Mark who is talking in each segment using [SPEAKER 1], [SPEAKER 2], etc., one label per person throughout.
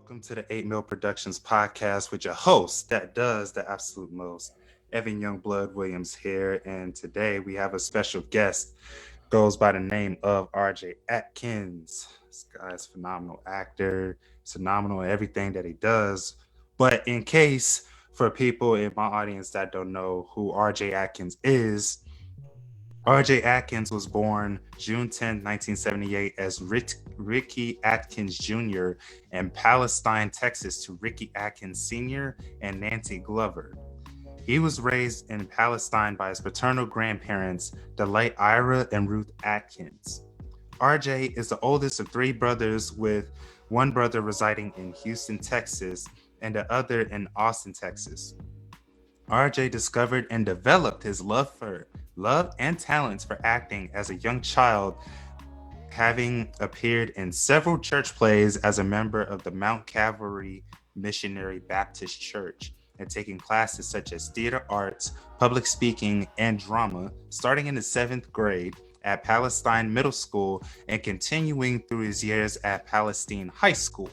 [SPEAKER 1] Welcome to the 8 Mil Productions podcast with your host that does the absolute most, Evan Youngblood Williams here. And today we have a special guest, goes by the name of RJ Atkins. This guy's a phenomenal actor, phenomenal in everything that he does. But in case for people in my audience that don't know who RJ Atkins is, RJ Atkins was born June 10, 1978 as Rickey Atkins Jr. in Palestine, Texas to Rickey Atkins Sr. and Nancy Glover. He was raised in Palestine by his paternal grandparents, the late Ira and Ruth Atkins. RJ is the oldest of three brothers, with one brother residing in Houston, Texas, and the other in Austin, Texas. RJ discovered and developed his love and talents for acting as a young child, having appeared in several church plays as a member of the Calvary Missionary Baptist Church, and taking classes such as theater arts, public speaking, and drama, starting in the 7th grade at Palestine Middle School and continuing through his years at Palestine High School.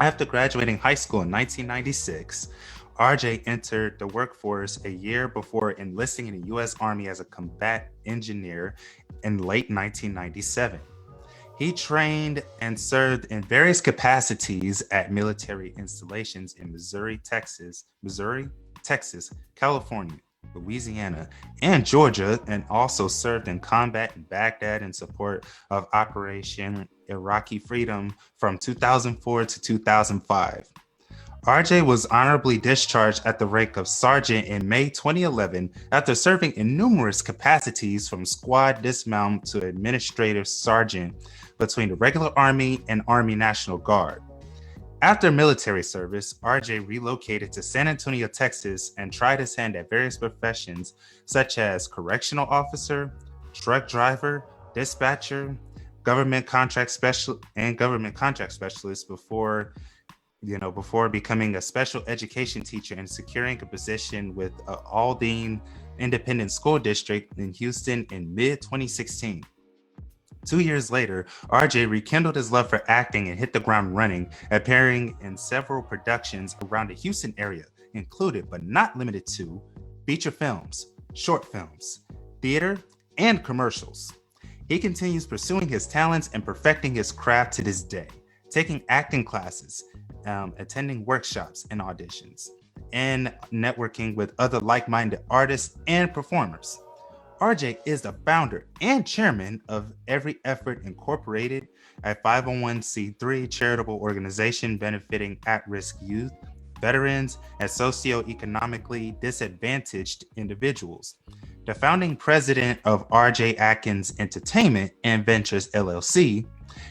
[SPEAKER 1] After graduating high school in 1996, RJ entered the workforce a year before enlisting in the U.S. Army as a combat engineer in late 1997. He trained and served in various capacities at military installations in Missouri, Texas, California, Louisiana, and Georgia, and also served in combat in Baghdad in support of Operation Iraqi Freedom from 2004 to 2005. RJ was honorably discharged at the rank of sergeant in May 2011 after serving in numerous capacities from squad dismount to administrative sergeant between the regular Army and Army National Guard. After military service, RJ relocated to San Antonio, Texas, and tried his hand at various professions such as correctional officer, truck driver, dispatcher, government contract specialist before becoming a special education teacher and securing a position with Aldine Independent School District in Houston in mid-2016. 2 years later, RJ rekindled his love for acting and hit the ground running, appearing in several productions around the Houston area, included but not limited to feature films, short films, theater, and commercials. He continues pursuing his talents and perfecting his craft to this day, taking acting classes, attending workshops and auditions, and networking with other like-minded artists and performers. RJ is the founder and chairman of Every Effort Incorporated, a 501c3 charitable organization benefiting at-risk youth, veterans, and socioeconomically disadvantaged individuals. The founding president of RJ Atkins Entertainment Ventures LLC,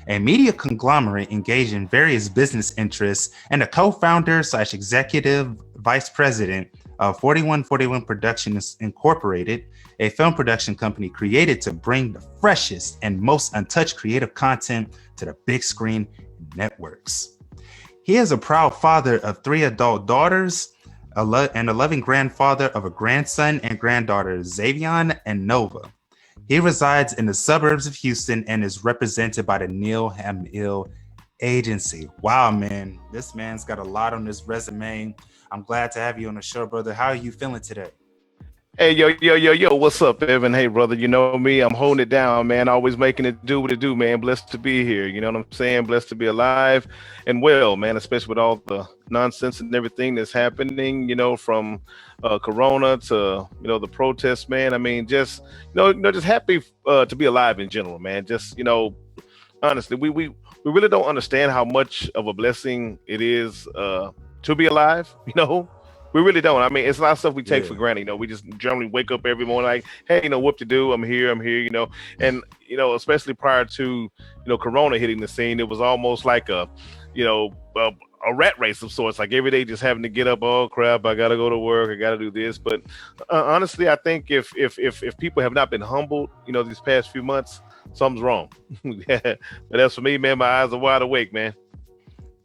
[SPEAKER 1] a media conglomerate engaged in various business interests, and a co-founder/executive vice president of 4141 Productions Incorporated, a film production company created to bring the freshest and most untouched creative content to the big screen networks. He is a proud father of 3 adult daughters and a loving grandfather of a grandson and granddaughter, Zavion and Nova. He resides in the suburbs of Houston and is represented by the Neal Hamil Agency. Wow, man, this man's got a lot on his resume. I'm glad to have you on the show, brother. How are you feeling today?
[SPEAKER 2] Hey, yo, what's up, Evan? Hey, brother, you know me, I'm holding it down, man, always making it do what it do, man. Blessed to be here, you know what I'm saying? Blessed to be alive and well, man, especially with all the nonsense and everything that's happening, from Corona to, the protests, man. I mean, just, just happy to be alive in general, man. Just, honestly, we really don't understand how much of a blessing it is to be alive, We really don't. I mean, it's a lot of stuff we take for granted. We just generally wake up every morning like, hey, what to do? I'm here. And, especially prior to, Corona hitting the scene, it was almost like a rat race of sorts, like every day just having to get up, oh crap, I got to go to work, I got to do this. But honestly, I think if people have not been humbled, these past few months, something's wrong. But as for me, man, my eyes are wide awake, man.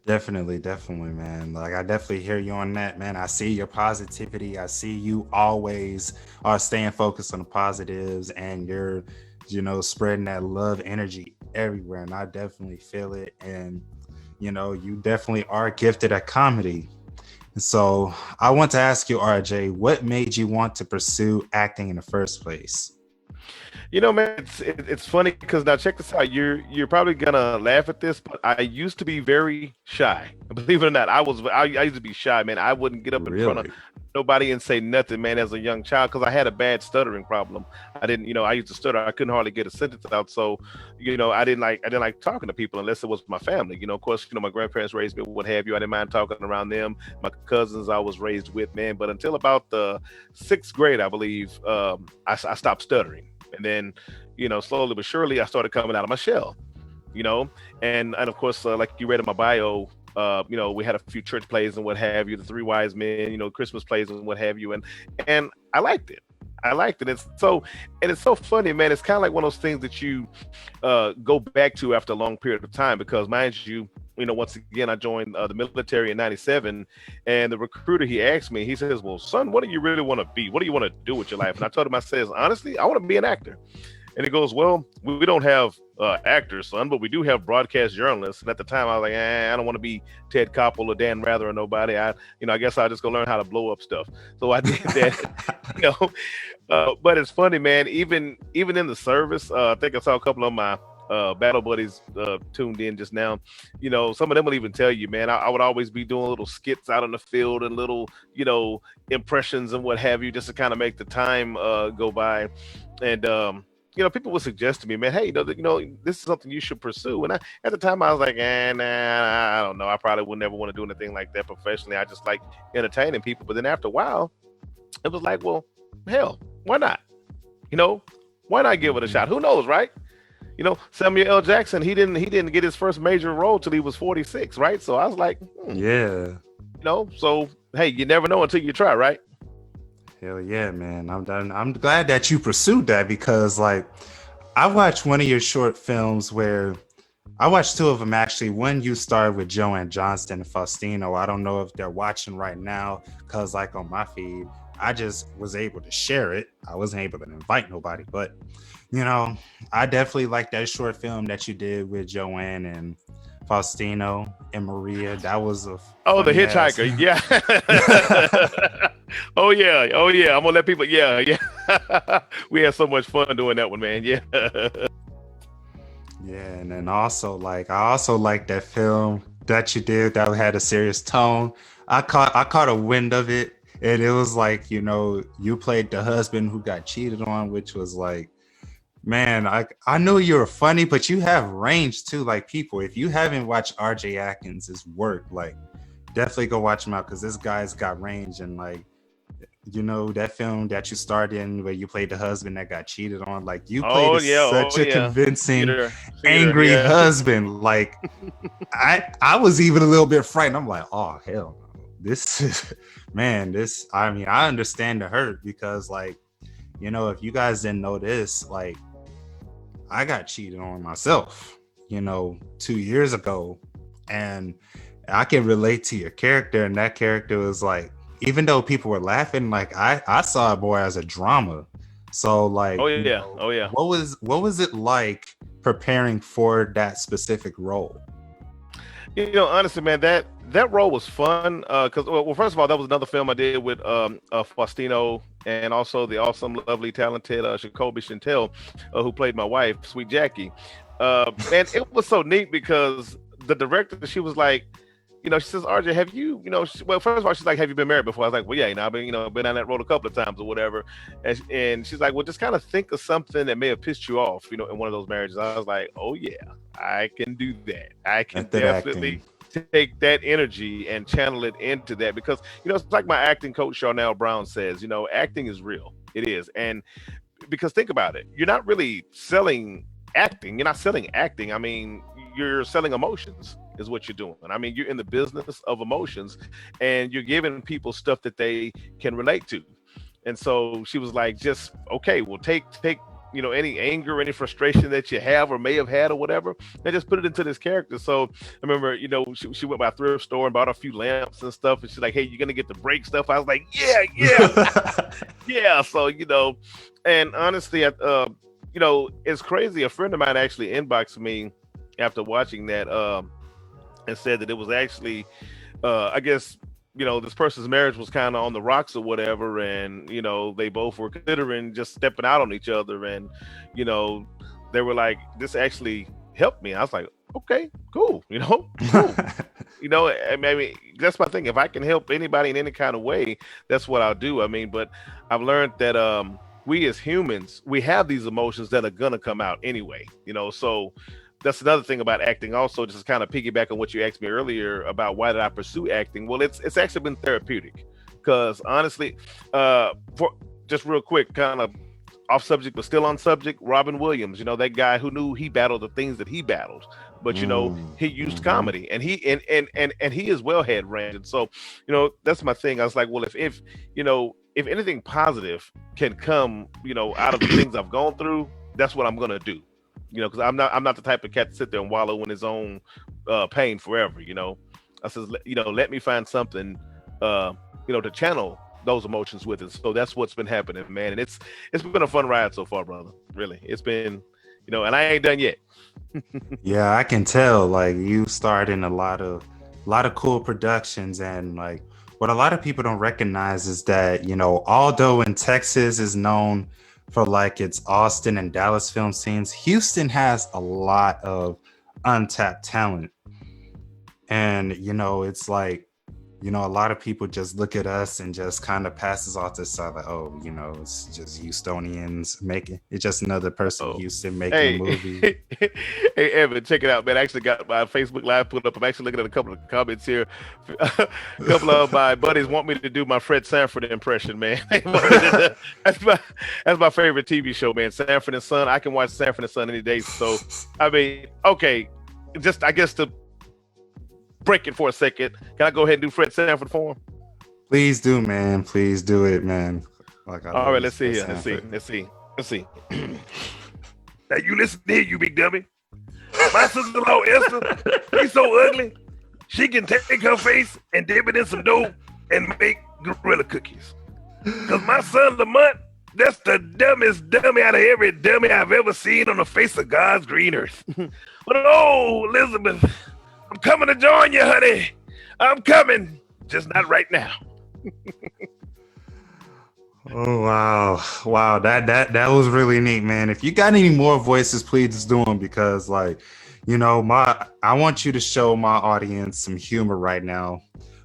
[SPEAKER 1] Definitely, man. Like, I definitely hear you on that, man. I see your positivity. I see you always are staying focused on the positives, and you're, spreading that love energy everywhere. And I definitely feel it. And, you definitely are gifted at comedy. So I want to ask you, RJ, what made you want to pursue acting in the first place?
[SPEAKER 2] Man, it's funny because now check this out. You're probably gonna laugh at this, but I used to be very shy. Believe it or not, I used to be shy, man. I wouldn't get up in front of
[SPEAKER 1] Really?
[SPEAKER 2] nobody and say nothing, man, as a young child because I had a bad stuttering problem. I didn't, I used to stutter. I couldn't hardly get a sentence out. So, I didn't like talking to people unless it was my family. Of course, my grandparents raised me, what have you. I didn't mind talking around them. My cousins I was raised with, man. But until about the sixth grade, I believe, I stopped stuttering. And then, slowly but surely, I started coming out of my shell, and of course, like you read in my bio, we had a few church plays and what have you, the Three Wise Men, Christmas plays and what have you. And I liked it. It's so funny, man. It's kind of like one of those things that you go back to after a long period of time, because mind you, once again, I joined the military in '97, and the recruiter, he asked me, he says, well, son, what do you really want to be? What do you want to do with your life? And I told him, I says, honestly, I want to be an actor. And he goes, well, we don't have actors, son, but we do have broadcast journalists. And at the time, I was like, I don't want to be Ted Koppel or Dan Rather or nobody. I guess I'll just go learn how to blow up stuff. So I did that, but it's funny, man. Even in the service, I think I saw a couple of my battle buddies tuned in just now. Some of them will even tell you, man, I would always be doing little skits out in the field and little, impressions and what have you, just to kind of make the time go by. And people would suggest to me, man, hey, this is something you should pursue. And at the time, I was like, nah, I don't know. I probably would never want to do anything like that professionally. I just like entertaining people. But then after a while, it was like, well, hell, why not? Why not give it a shot? Who knows, right? Samuel L. Jackson, he didn't get his first major role till he was 46, right? So I was like,
[SPEAKER 1] Yeah.
[SPEAKER 2] So hey, you never know until you try, right?
[SPEAKER 1] Hell yeah, man. I'm glad that you pursued that, because like I watched one of your short films where I watched two of them actually. One you starred with Joanne Johnston and Faustino. I don't know if they're watching right now, because like on my feed, I just was able to share it. I wasn't able to invite nobody, but I definitely like that short film that you did with Joanne and Faustino and Maria. That was a
[SPEAKER 2] the hitchhiker. Yeah. Oh yeah. I'm gonna let people. Yeah. We had so much fun doing that one, man. Yeah.
[SPEAKER 1] Yeah, and then also I also like that film that you did that had a serious tone. I caught a wind of it, and it was like, you played the husband who got cheated on, which was like, man, I know you're funny, but you have range too. Like, people, if you haven't watched RJ Atkins' work, like, definitely go watch him out, because this guy's got range. And like, that film that you starred in where you played the husband that got cheated on, like, you played such a convincing, angry husband. Like, I was even a little bit frightened. I'm like, oh hell no. This is, man, I understand the hurt, because like, if you guys didn't know this, like, I got cheated on myself, 2 years ago, and I can relate to your character. And that character was like, even though people were laughing, like I saw it more as a drama. So like, what was it like preparing for that specific role?
[SPEAKER 2] Honestly, man, that role was fun. Because well, first of all, that was another film I did with Faustino, and also the awesome, lovely, talented Jacoby Chantel, who played my wife, Sweet Jackie. Man, it was so neat because the director, she was like, she says, RJ, have you, well, first of all, she's like, have you been married before? I was like, well, yeah, I've been, been on that road a couple of times or whatever. And she's like, well, just kind of think of something that may have pissed you off, in one of those marriages. I was like, oh yeah, I can do that. I can definitely take that energy and channel it into that, because, it's like my acting coach, Charnel Brown, says, acting is real. It is. And because think about it, you're not really selling acting. You're not selling acting. I mean, you're selling emotions is what you're doing. I mean, you're in the business of emotions, and you're giving people stuff that they can relate to. And so she was like, just, okay, well, take any anger, any frustration that you have or may have had or whatever, and just put it into this character. So I remember, she went by a thrift store and bought a few lamps and stuff, and she's like, hey, you're gonna get the brake stuff. I was like, yeah. Yeah. So, and honestly, it's crazy. A friend of mine actually inboxed me after watching that, and said that it was actually, I guess, this person's marriage was kind of on the rocks or whatever, and they both were considering just stepping out on each other, and you know, they were like, this actually helped me. I was like, okay, cool, cool. I mean, that's my thing. If I can help anybody in any kind of way, that's what I'll do. I mean, but I've learned that we as humans, we have these emotions that are gonna come out anyway. So that's another thing about acting. Also, just kind of piggyback on what you asked me earlier about why did I pursue acting. Well, it's actually been therapeutic, because honestly, for just real quick, kind of off subject but still on subject, Robin Williams, that guy who knew he battled the things that he battled, but he used comedy, and he as well had range. And so that's my thing. I was like, well, if anything positive can come out of the things I've gone through, that's what I'm gonna do, because I'm not the type of cat to sit there and wallow in his own pain forever. I says, let me find something to channel those emotions with it. So that's what's been happening, man. And it's been a fun ride so far, brother. Really, it's been, and I ain't done yet.
[SPEAKER 1] Yeah, I can tell. Like, you starred in a lot of cool productions, and like what a lot of people don't recognize is that although in Texas is known for like its Austin and Dallas film scenes, Houston has a lot of untapped talent, and it's like a lot of people just look at us and just kind of passes off this side like, oh, it's just Houstonians making it's just another person in Houston making a movie.
[SPEAKER 2] Hey, Evan, check it out, man. I actually got my Facebook Live put up. I'm actually looking at a couple of comments here. A couple of my buddies want me to do my Fred Sanford impression, man. That's my favorite TV show, man. Sanford and Son. I can watch Sanford and Son any day. So, I mean, okay, just I guess to break it for a second, can I go ahead and do Fred Sanford for him?
[SPEAKER 1] Please do, man. Please do it, man.
[SPEAKER 2] Like, all right, let's see here. Let's see. Now you listen here, you big dummy. My sister-in-law Esther, she's so ugly, she can take her face and dip it in some dough and make gorilla cookies. Cause my son Lamont, that's the dumbest dummy out of every dummy I've ever seen on the face of God's green earth. But oh, Elizabeth, I'm coming to join you, honey. I'm coming, just not right now.
[SPEAKER 1] Oh wow, that was really neat, man. If you got any more voices, please do them, because like, I want you to show my audience some humor right now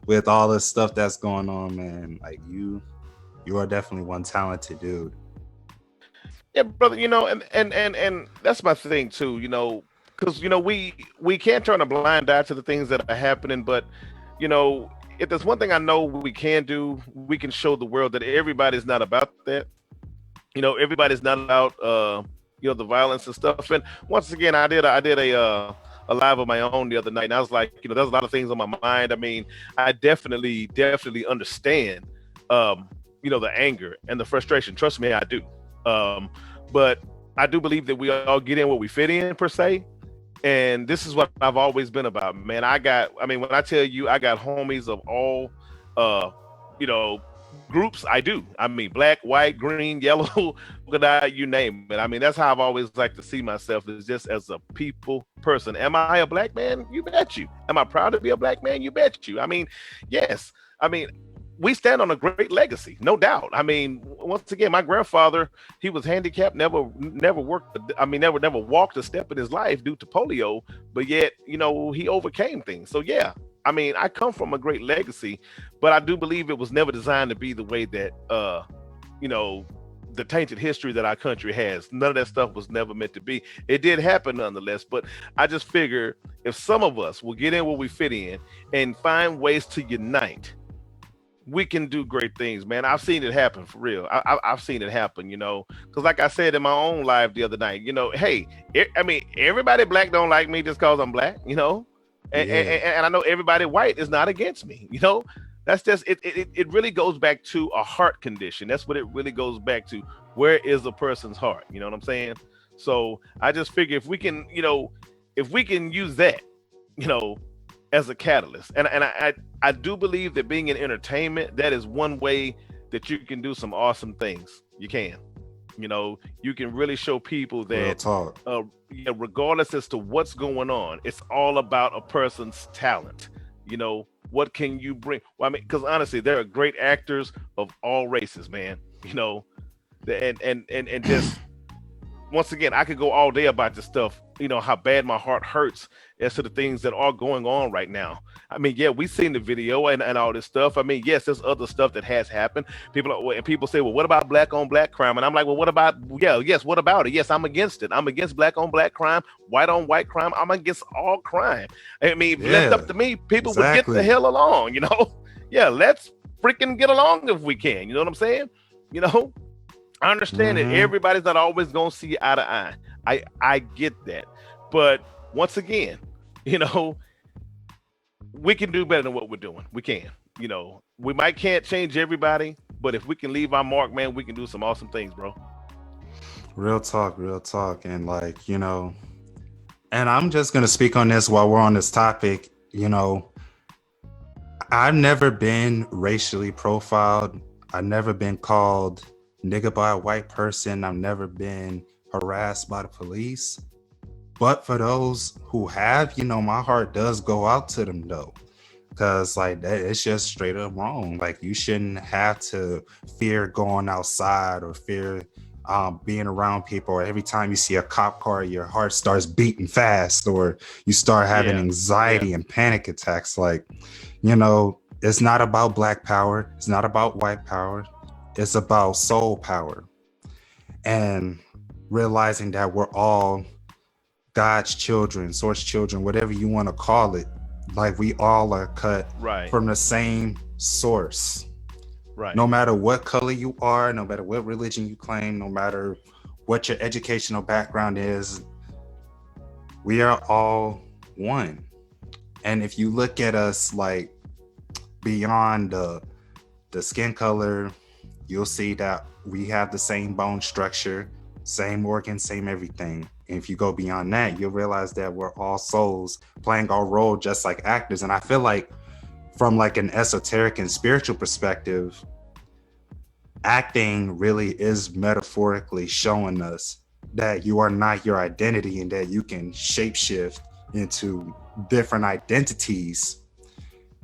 [SPEAKER 1] with all this stuff that's going on, man. Like, you are definitely one talented dude.
[SPEAKER 2] Yeah, brother, and that's my thing too, because we can't turn a blind eye to the things that are happening, but if there's one thing I know we can do, we can show the world that everybody's not about that. Everybody's not about the violence and stuff. And once again, I did a live of my own the other night, and I was like, there's a lot of things on my mind. I mean, I definitely understand the anger and the frustration. Trust me, I do. But I do believe that we all get in where we fit in, per se. And this is what I've always been about, man. When I tell you, I got homies of all, groups. I do. I mean, black, white, green, yellow, you name it. I mean, that's how I've always liked to see myself, is just as a people person. Am I a black man? You bet you. Am I proud to be a black man? You bet you. I mean, yes. I mean, we stand on a great legacy, no doubt. I mean, once again, my grandfather, he was handicapped, never worked. I mean, never walked a step in his life due to polio, but yet, he overcame things. So yeah, I mean, I come from a great legacy, but I do believe it was never designed to be the way that, the tainted history that our country has. None of that stuff was never meant to be. It did happen nonetheless, but I just figure if some of us will get in where we fit in and find ways to unite, we can do great things, man. I've seen it happen, for real. I've seen it happen, because like I said in my own live the other night, hey, everybody black don't like me just because I'm black, and I know everybody white is not against me, That's just, it really goes back to a heart condition. That's what it really goes back to. Where is a person's heart? You know what I'm saying? So I just figure if we can use that, as a catalyst. And I do believe that being in entertainment, that is one way that you can do some awesome things. You can. You can really show people
[SPEAKER 1] Real
[SPEAKER 2] that
[SPEAKER 1] talk.
[SPEAKER 2] regardless as to what's going on, it's all about a person's talent. What can you bring? Well, I mean, because honestly, there are great actors of all races, man. And just once again, I could go all day about this stuff, how bad my heart hurts as to the things that are going on right now. I mean, yeah, we've seen the video and all this stuff. I mean, yes, there's other stuff that has happened. People say, well, what about black on black crime? And I'm like, well, what about, yes, what about it? Yes, I'm against it. I'm against black on black crime, white on white crime. I'm against all crime. I mean, if left up to me, people would get the hell along, Yeah, let's freaking get along if we can. You know what I'm saying? I understand that everybody's not always gonna see eye to eye. I get that, but once again, we can do better than what we're doing. We can. We can't change everybody, but if we can leave our mark, man, we can do some awesome things, bro.
[SPEAKER 1] Real talk, and and I'm just gonna speak on this while we're on this topic. I've never been racially profiled. I've never been called nigga by a white person. I've never been harassed by the police. But for those who have, my heart does go out to them though. Because that, it's just straight up wrong. You shouldn't have to fear going outside or fear being around people, or every time you see a cop car, your heart starts beating fast, or you start having anxiety and panic attacks. It's not about black power. It's not about white power. It's about soul power, and realizing that we're all God's children, source children, whatever you want to call it. We all are cut from the same source. Right. No matter what color you are, no matter what religion you claim, no matter what your educational background is, we are all one. And if you look at us beyond the skin color, you'll see that we have the same bone structure, same organs, same everything. And if you go beyond that, you'll realize that we're all souls playing our role just like actors. And I feel from an esoteric and spiritual perspective, acting really is metaphorically showing us that you are not your identity and that you can shapeshift into different identities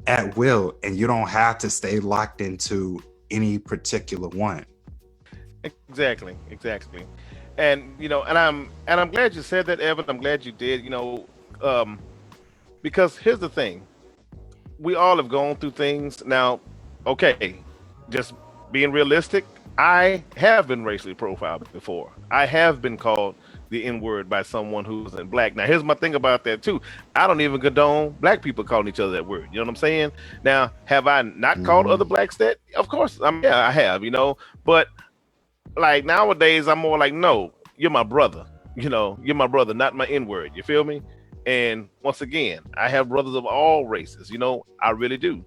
[SPEAKER 1] at will, and you don't have to stay locked into any particular one.
[SPEAKER 2] Exactly. And I'm glad you said that, Evan. I'm glad you did, because here's the thing. We all have gone through things. Now, okay, just being realistic, I have been racially profiled before. I have been called the N-word by someone who's in black. Now, here's my thing about that too. I don't even condone black people calling each other that word. You know what I'm saying? Now, have I not called other blacks that? Of course, I have, but nowadays I'm more no, you're my brother. You're my brother, not my N-word. You feel me? And once again, I have brothers of all races, I really do.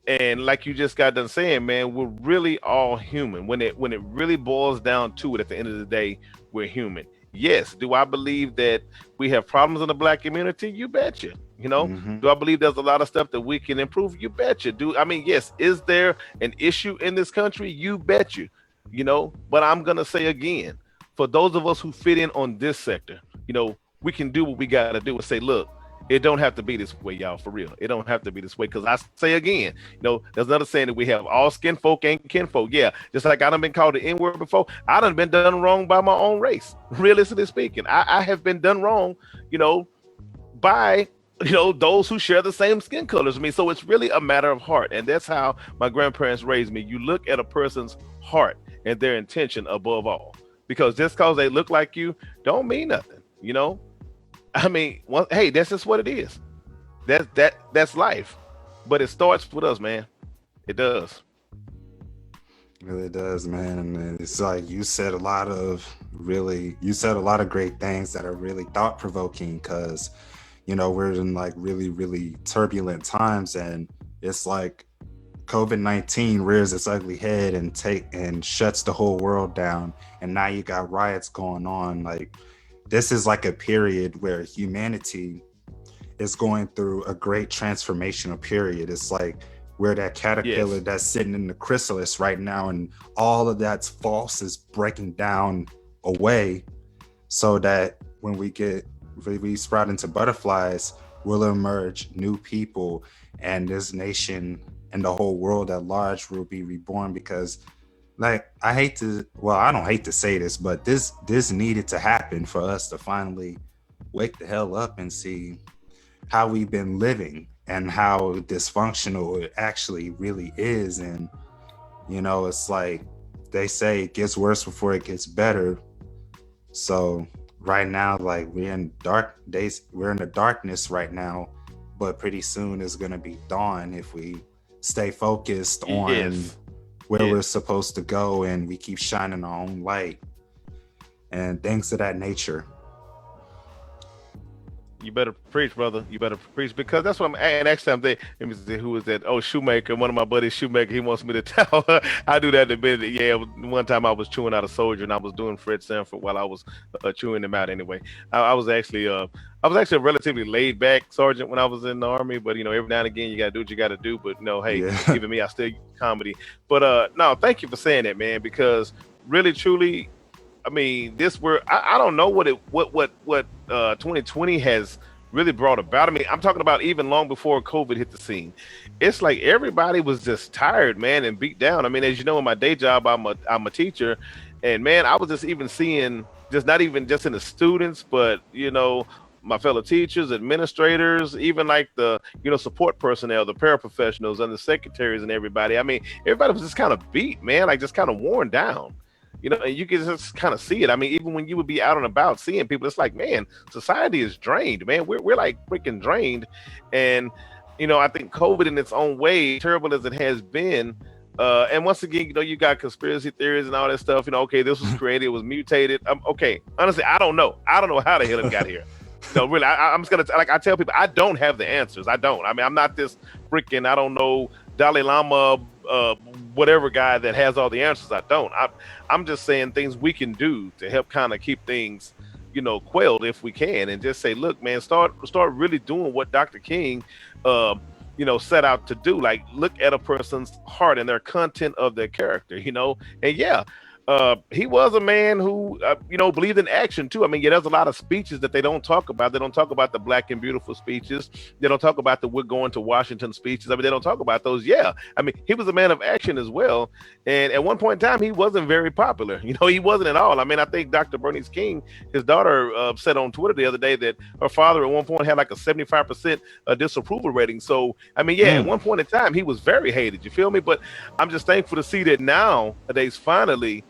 [SPEAKER 2] And like you just got done saying, man, we're really all human. When it really boils down to it, at the end of the day, we're human. Yes. Do I believe that we have problems in the black community? You betcha. Do I believe there's a lot of stuff that we can improve? You betcha. Yes. Is there an issue in this country? You betcha. But I'm going to say again, for those of us who fit in on this sector, we can do what we got to do and say, look, it don't have to be this way, y'all, for real. It don't have to be this way. Because I say again, there's another saying that we have, all skin folk ain't kinfolk. Yeah, just like I done been called the N-word before. I done been done wrong by my own race. Realistically speaking, I have been done wrong, by those who share the same skin color as me. So it's really a matter of heart. And that's how my grandparents raised me. You look at a person's heart and their intention above all. Because just because they look like you don't mean nothing, hey, that's just what it is. That's life. But it starts with us, man. It does.
[SPEAKER 1] It really does, man. And it's you said a lot of great things that are really thought-provoking, because we're in really, really turbulent times, and it's COVID-19 rears its ugly head and shuts the whole world down, and now you got riots going on. This is a period where humanity is going through a great transformational period. It's we're that caterpillar that's sitting in the chrysalis right now, and all of that's false is breaking down away, so that when we sprout into butterflies, will emerge new people, and this nation and the whole world at large will be reborn. Because, like, I don't hate to say this, but this needed to happen for us to finally wake the hell up and see how we've been living and how dysfunctional it actually really is. And it's like they say, it gets worse before it gets better. So right now, like, we're in the darkness right now, but pretty soon it's going to be dawn if we stay focused on where we're supposed to go, and we keep shining our own light and things of that nature.
[SPEAKER 2] You better preach, brother. You better preach, because that's what I'm. And actually, I'm there. Let me see, who was that? Oh, Shoemaker. One of my buddies, Shoemaker. He wants me to tell. I do that in a bit. Yeah, one time I was chewing out a soldier, and I was doing Fred Sanford while I was chewing him out. Anyway, I was actually a relatively laid back sergeant when I was in the Army. But every now and again, you gotta do what you gotta do. But hey, even me, I still use comedy. But no, thank you for saying that, man. Because really, truly, I mean, I don't know what 2020 has really brought about. I mean, I'm talking about even long before COVID hit the scene. It's like everybody was just tired, man, and beat down. I mean, as you know, in my day job, I'm a teacher, and man, I was just even seeing, just not even just in the students, but my fellow teachers, administrators, even like the support personnel, the paraprofessionals, and the secretaries, and everybody. I mean, everybody was just kind of beat, man, like just kind of worn down. And you can just kind of see it. I mean, even when you would be out and about seeing people, it's like, man, society is drained, man. We're like freaking drained. And, I think COVID in its own way, terrible as it has been, and once again, you got conspiracy theories and all that stuff. Okay, this was created, it was mutated. Okay, honestly, I don't know. I don't know how the hell it got here. No, really, I'm just going to, like I tell people, I don't have the answers. I don't. I mean, I'm not this freaking, I don't know, Dalai Lama, whatever guy that has all the answers. I don't. I'm just saying things we can do to help kind of keep things, quelled if we can, and just say, look, man, start really doing what Dr. King, set out to do. Like, look at a person's heart and their content of their character, and yeah. He was a man who, believed in action too. I mean, there's a lot of speeches that they don't talk about. They don't talk about the Black and Beautiful speeches. They don't talk about the "We're going to Washington" speeches. I mean, they don't talk about those. Yeah, I mean, he was a man of action as well. And at one point in time, he wasn't very popular. He wasn't at all. I mean, I think Dr. Bernice King, his daughter, said on Twitter the other day that her father at one point had like a 75% disapproval rating. So, I mean, at one point in time, he was very hated. You feel me? But I'm just thankful to see that nowadays, finally,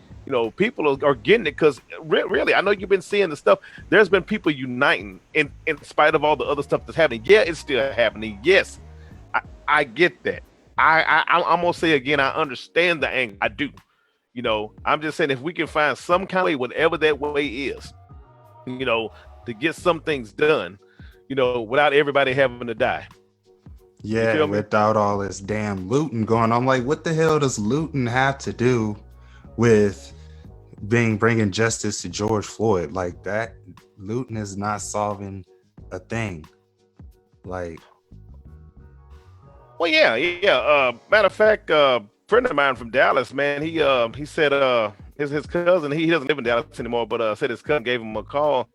[SPEAKER 2] people are getting it, because really, I know you've been seeing the stuff. There's been people uniting in spite of all the other stuff that's happening. Yeah, it's still happening. Yes, I get that. I'm gonna say again, I understand the anger. I do. I'm just saying, if we can find some kind of way, whatever that way is, to get some things done, without everybody having to die.
[SPEAKER 1] Yeah, without all this damn looting going on. I'm like, what the hell does looting have to do with bringing justice to George Floyd? Like, that looting is not solving a thing. Like,
[SPEAKER 2] well, yeah. Matter of fact, friend of mine from Dallas, man, he said his cousin, he doesn't live in Dallas anymore, but said his cousin gave him a call,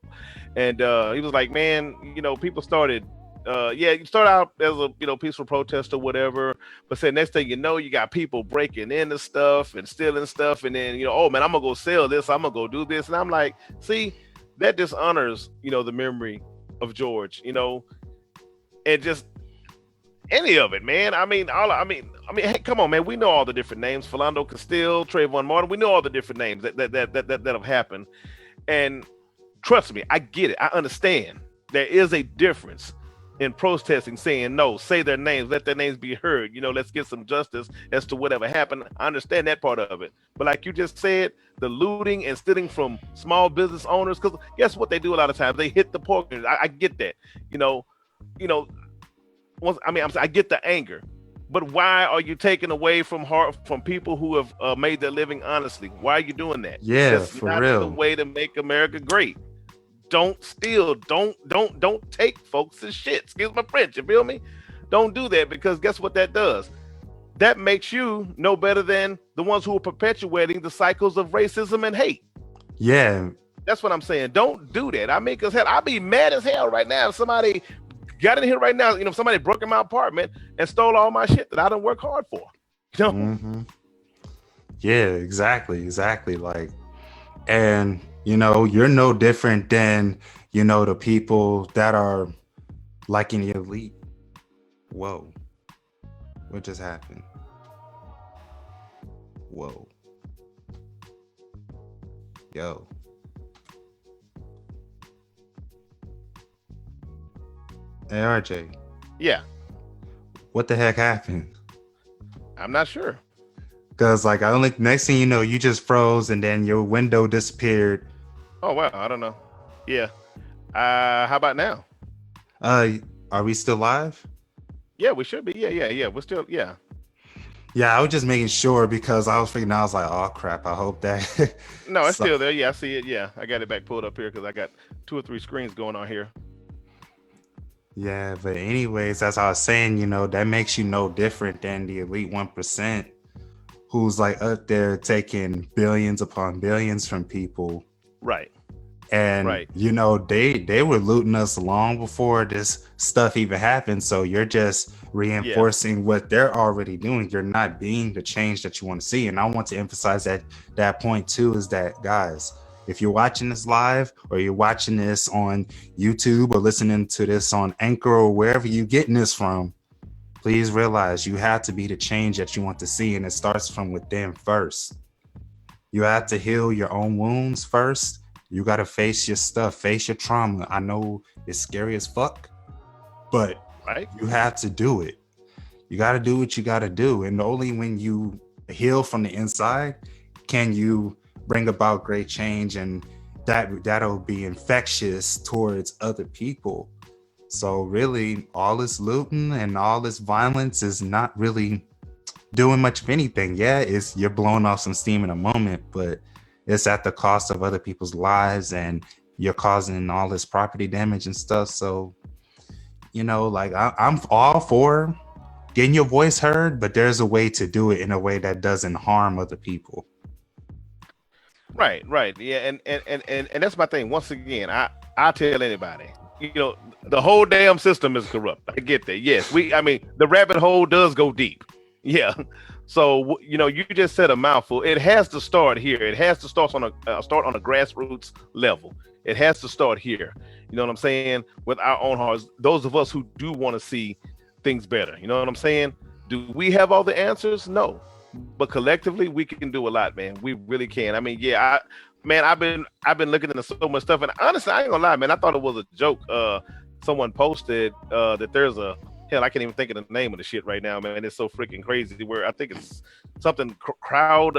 [SPEAKER 2] and he was like, man, people started. You start out as a peaceful protest or whatever, but say next thing you know, you got people breaking into stuff and stealing stuff, and then oh man, I'm gonna go sell this, I'm gonna go do this, and I'm like, see, that dishonors the memory of George, and just any of it, man. I mean, hey, come on, man, we know all the different names: Philando Castile, Trayvon Martin. We know all the different names that have happened, and trust me, I get it, I understand. There is a difference in protesting, saying no, say their names, let their names be heard, let's get some justice as to whatever happened. I understand that part of it, but like you just said, the looting and stealing from small business owners, because guess what they do a lot of times? They hit the poor. I get that, I get the anger, but why are you taking away from people who have made their living honestly? Why are you doing that?
[SPEAKER 1] Yeah,
[SPEAKER 2] that's
[SPEAKER 1] for
[SPEAKER 2] not
[SPEAKER 1] real.
[SPEAKER 2] the way to make America great. Don't steal. Don't take folks' shit. Excuse my French. You feel me? Don't do that, because guess what that does? That makes you no better than the ones who are perpetuating the cycles of racism and hate.
[SPEAKER 1] Yeah.
[SPEAKER 2] That's what I'm saying. Don't do that. I mean, because hell, I'd be mad as hell right now if somebody got in here right now, somebody broke in my apartment and stole all my shit that I done work hard for.
[SPEAKER 1] Mm-hmm. Yeah, exactly. Like, and you're no different than the people that are like in the elite. Whoa, what just happened? Whoa, yo. Hey, RJ.
[SPEAKER 2] Yeah.
[SPEAKER 1] What the heck happened?
[SPEAKER 2] I'm not sure.
[SPEAKER 1] Because, like, next thing you know, you just froze and then your window disappeared.
[SPEAKER 2] Oh, wow. I don't know. Yeah. How about now?
[SPEAKER 1] Are we still live?
[SPEAKER 2] Yeah, we should be. Yeah. We're still, yeah.
[SPEAKER 1] Yeah, I was just making sure because I was like, oh, crap. I hope that.
[SPEAKER 2] No, it's still there. Yeah, I see it. Yeah. I got it back pulled up here because I got 2 or 3 screens going on here.
[SPEAKER 1] Yeah, but anyways, as I was saying, that makes you no different than the elite 1%, who's like up there taking billions upon billions from people.
[SPEAKER 2] Right.
[SPEAKER 1] And
[SPEAKER 2] right.
[SPEAKER 1] They were looting us long before this stuff even happened. So you're just reinforcing what they're already doing. You're not being the change that you want to see. And I want to emphasize that point too, is that, guys, if you're watching this live or you're watching this on YouTube or listening to this on Anchor or wherever you're getting this from, please realize you have to be the change that you want to see. And it starts from within first. You have to heal your own wounds first. You got to face your stuff, face your trauma. I know it's scary as fuck, but you have to do it. You got to do what you got to do. And only when you heal from the inside can you bring about great change, and that'll be infectious towards other people. So really, all this looting and all this violence is not really doing much of anything. Yeah, you're blowing off some steam in a moment, but it's at the cost of other people's lives, and you're causing all this property damage and stuff. So, like I'm all for getting your voice heard, but there's a way to do it in a way that doesn't harm other people.
[SPEAKER 2] Right. Yeah, and that's my thing. Once again, I tell anybody, the whole damn system is corrupt. I get that. Yes, the rabbit hole does go deep. Yeah. So, you just said a mouthful. It has to start here. It has to start on a grassroots level. It has to start here. You know what I'm saying? With our own hearts, those of us who do want to see things better. You know what I'm saying? Do we have all the answers? No. But collectively, we can do a lot, man. We really can. I mean, yeah, I've been looking into so much stuff, and honestly, I ain't gonna lie, man. I thought it was a joke. Someone posted that there's hell, I can't even think of the name of the shit right now, man. It's so freaking crazy. Where I think it's something crowds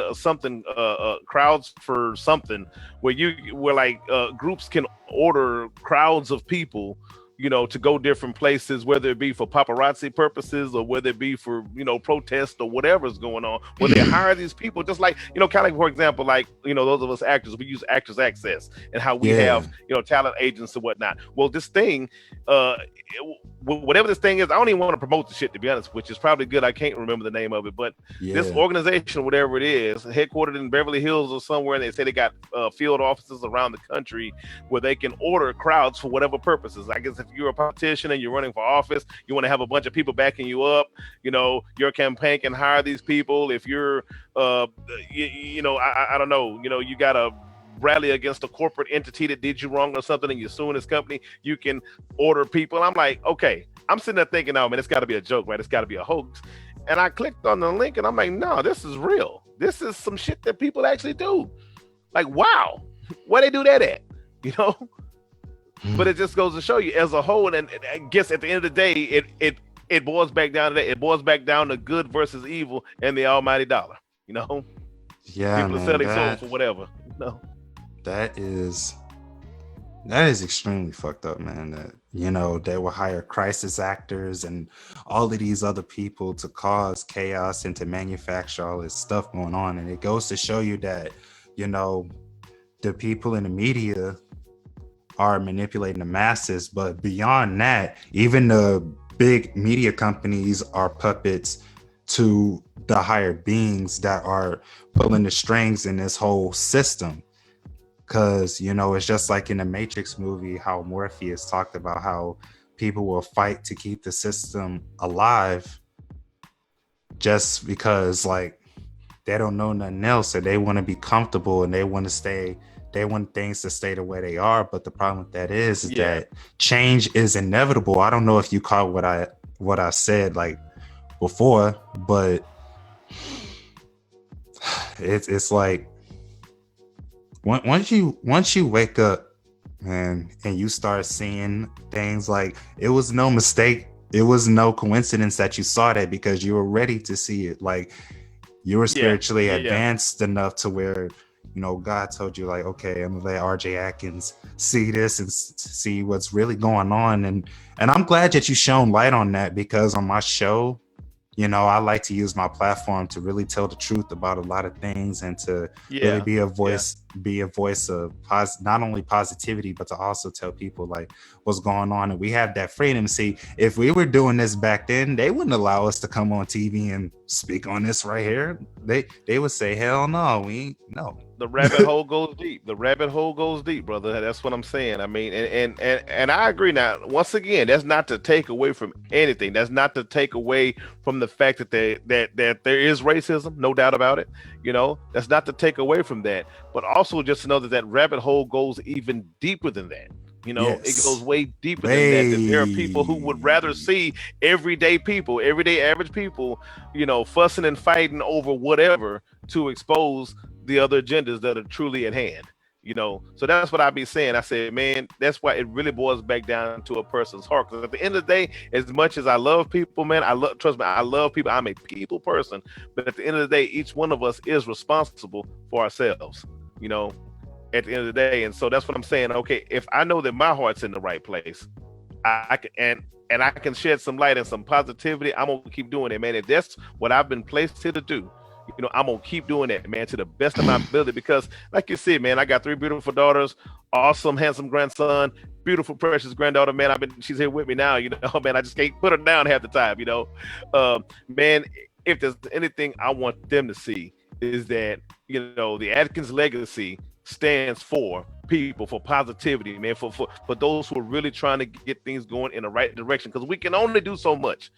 [SPEAKER 2] for something, where groups can order crowds of people, to go different places, whether it be for paparazzi purposes or whether it be for, protest or whatever's going on, where they hire these people, just like, kind of like, for example, like, those of us actors, we use Actors Access and how we have, talent agents and whatnot. Well, this thing, whatever this thing is, I don't even want to promote the shit, to be honest, which is probably good. I can't remember the name of it, but this organization, whatever it is, headquartered in Beverly Hills or somewhere, and they say they got field offices around the country where they can order crowds for whatever purposes. I guess if you're a politician and you're running for office, you want to have a bunch of people backing you up, your campaign can hire these people. If you're I don't know, you got a rally against a corporate entity that did you wrong or something and you're suing this company, you can order people. I'm like, okay, I'm sitting there thinking, oh man, it's got to be a joke, right? It's got to be a hoax. And I clicked on the link and I'm like, no, this is real. This is some shit that people actually do. Like, wow, where they do that at, But it just goes to show you as a whole, and I guess at the end of the day, it boils back down to that. It boils back down to good versus evil and the almighty dollar.
[SPEAKER 1] Yeah,
[SPEAKER 2] people are selling souls for whatever.
[SPEAKER 1] That is extremely fucked up, man. That they will hire crisis actors and all of these other people to cause chaos and to manufacture all this stuff going on, and it goes to show you that the people in the media are manipulating the masses. But beyond that, even the big media companies are puppets to the higher beings that are pulling the strings in this whole system. Because, you know, it's just like in the Matrix movie, how Morpheus talked about how people will fight to keep the system alive just because, like, they don't know nothing else, and they want to be comfortable, and they want things to stay the way they are. But the problem with that is that change is inevitable. I don't know if you caught what I said like before, but it's like once you wake up, man, and you start seeing things, like, it was no mistake, it was no coincidence that you saw that, because you were ready to see it. Like, you were spiritually advanced enough to where, you know, God told you, like, okay, I'm gonna let RJ Atkins see this and see what's really going on. And I'm glad that you shone light on that, because on my show, you know, I like to use my platform to really tell the truth about a lot of things, and to really be a voice of not only positivity, but to also tell people, like, what's going on. And we have that freedom. See, if we were doing this back then, they wouldn't allow us to come on TV and speak on this right here. They would say, hell no, no.
[SPEAKER 2] The rabbit hole goes deep. The rabbit hole goes deep, brother. That's what I'm saying. I mean, and I agree. Now, once again, that's not to take away from anything. That's not to take away from the fact that there is racism, no doubt about it. You know, that's not to take away from that, but also just to know that rabbit hole goes even deeper than that. You know, it goes way deeper than that. That there are people who would rather see everyday average people, you know, fussing and fighting over whatever to expose the other agendas that are truly at hand. You know, so that's what I be saying. I said, man, that's why it really boils back down to a person's heart. Because at the end of the day, as much as I love people, man, trust me, I love people. I'm a people person. But at the end of the day, each one of us is responsible for ourselves, you know, at the end of the day. And so that's what I'm saying. Okay, if I know that my heart's in the right place, I can, and I can shed some light and some positivity, I'm gonna keep doing it, man. If that's what I've been placed here to do, you know, I'm gonna keep doing that, man, to the best of my ability. Because, like you said, man, I got 3 beautiful daughters, awesome, handsome grandson, beautiful, precious granddaughter, man. She's here with me now, you know, man. I just can't put her down half the time, you know. Man, if there's anything I want them to see, is that, you know, the Atkins legacy stands for people, for positivity, man, for those who are really trying to get things going in the right direction. Because we can only do so much.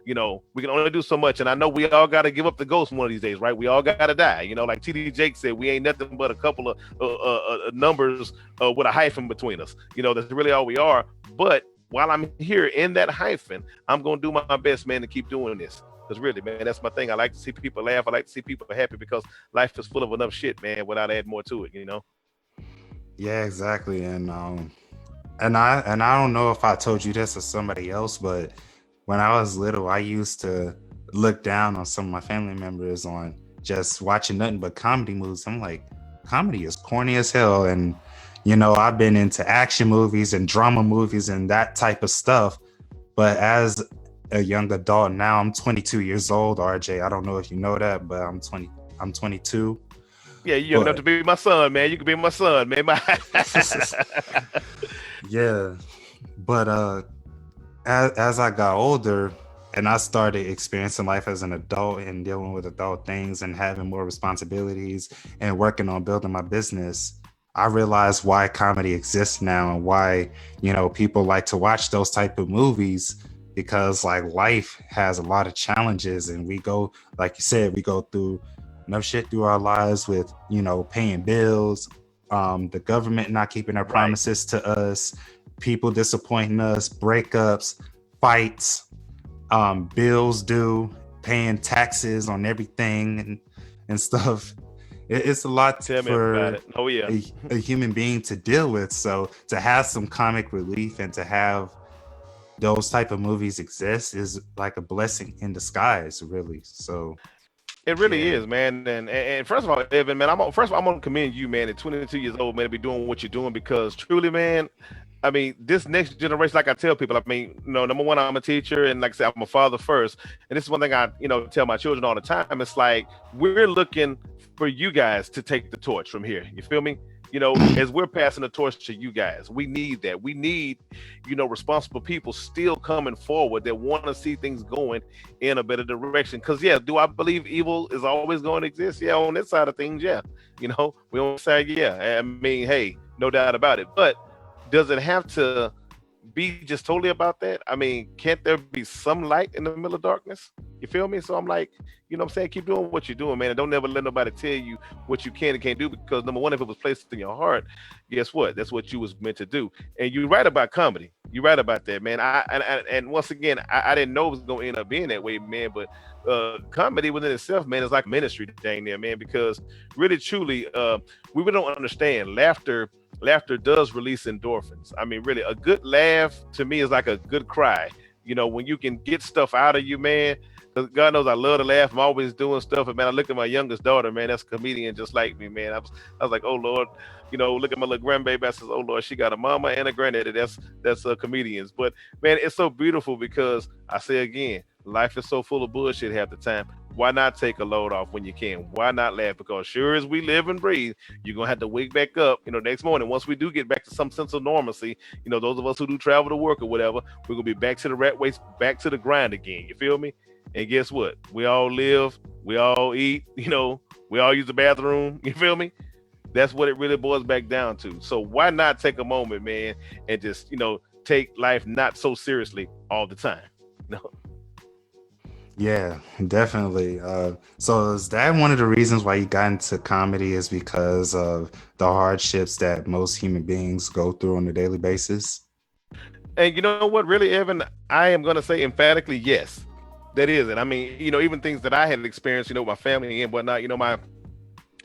[SPEAKER 2] You know, we can only do so much. And I know we all got to give up the ghost one of these days, right? We all got to die. You know, like TD Jake said, we ain't nothing but a couple of numbers with a hyphen between us. You know, that's really all we are. But while I'm here in that hyphen, I'm going to do my best, man, to keep doing this. Because really, man, that's my thing. I like to see people laugh. I like to see people happy, because life is full of enough shit, man, without adding more to it, you know?
[SPEAKER 1] Yeah, exactly. And I don't know if I told you this or somebody else, but when I was little, I used to look down on some of my family members on just watching nothing but comedy movies. I'm like, comedy is corny as hell. And, you know, I've been into action movies and drama movies and that type of stuff. But as a young adult now, I'm 22 years old, RJ. I don't know if you know that, but I'm 22.
[SPEAKER 2] Yeah, you don't have to be my son, man. You can be my son, man.
[SPEAKER 1] Yeah. But as I got older and I started experiencing life as an adult and dealing with adult things and having more responsibilities and working on building my business, I realized why comedy exists now and why, you know, people like to watch those type of movies, because, like, life has a lot of challenges, and we go, like you said, we go through enough shit through our lives with, you know, paying bills, the government not keeping their promises to us, people disappointing us, breakups, fights, bills due, paying taxes on everything and stuff. It's a lot for a human being to deal with. So to have some comic relief and to have those type of movies exist is like a blessing in disguise, really. So
[SPEAKER 2] it really is, man. And first of all, Evan, man, I'm gonna commend you, man, at 22 years old, man, to be doing what you're doing, because truly, man, I mean, this next generation, like I tell people, I mean, you know, number one, I'm a teacher, and like I said, I'm a father first. And this is one thing I, you know, tell my children all the time. It's like, we're looking for you guys to take the torch from here. You feel me? as we're passing the torch to you guys. We need that. We need, responsible people still coming forward that want to see things going in a better direction. Because, yeah, do I believe evil is always going to exist? Yeah, on this side of things, yeah. We on the side, yeah. I mean, hey, no doubt about it. But does it have to be just totally about that? I mean, can't there be some light in the middle of darkness? You feel me? So I'm like, what I'm saying? Keep doing what you're doing, man. And don't never let nobody tell you what you can and can't do, because number one, if it was placed in your heart, guess what? That's what you was meant to do. And you're right about comedy. You're right about that, man. And once again, I didn't know it was going to end up being that way, man. But comedy within itself, man, is like ministry dang there, man, because really, truly, we really don't understand laughter does release endorphins. I mean, really, a good laugh to me is like a good cry. When you can get stuff out of you, man. God knows I love to laugh. I'm always doing stuff. And man, I look at my youngest daughter, man, that's a comedian just like me, man. I was like, oh Lord, look at my little grandbaby. I says, oh Lord, she got a mama and a granddaddy. That's comedians. But man, it's so beautiful because I say again, life is so full of bullshit half the time. Why not take a load off when you can? Why not laugh? Because sure as we live and breathe, you're going to have to wake back up, next morning. Once we do get back to some sense of normalcy, those of us who do travel to work or whatever, we're going to be back to the rat race, back to the grind again. You feel me? And guess what? We all live, we all eat, we all use the bathroom. You feel me? That's what it really boils back down to. So why not take a moment, man, and just, take life not so seriously all the time?
[SPEAKER 1] Yeah, definitely. So is that one of the reasons why you got into comedy, is because of the hardships that most human beings go through on a daily basis?
[SPEAKER 2] And you know what, really, Evan, I am going to say emphatically, yes, that is it. I mean, even things that I had experienced, with my family and whatnot,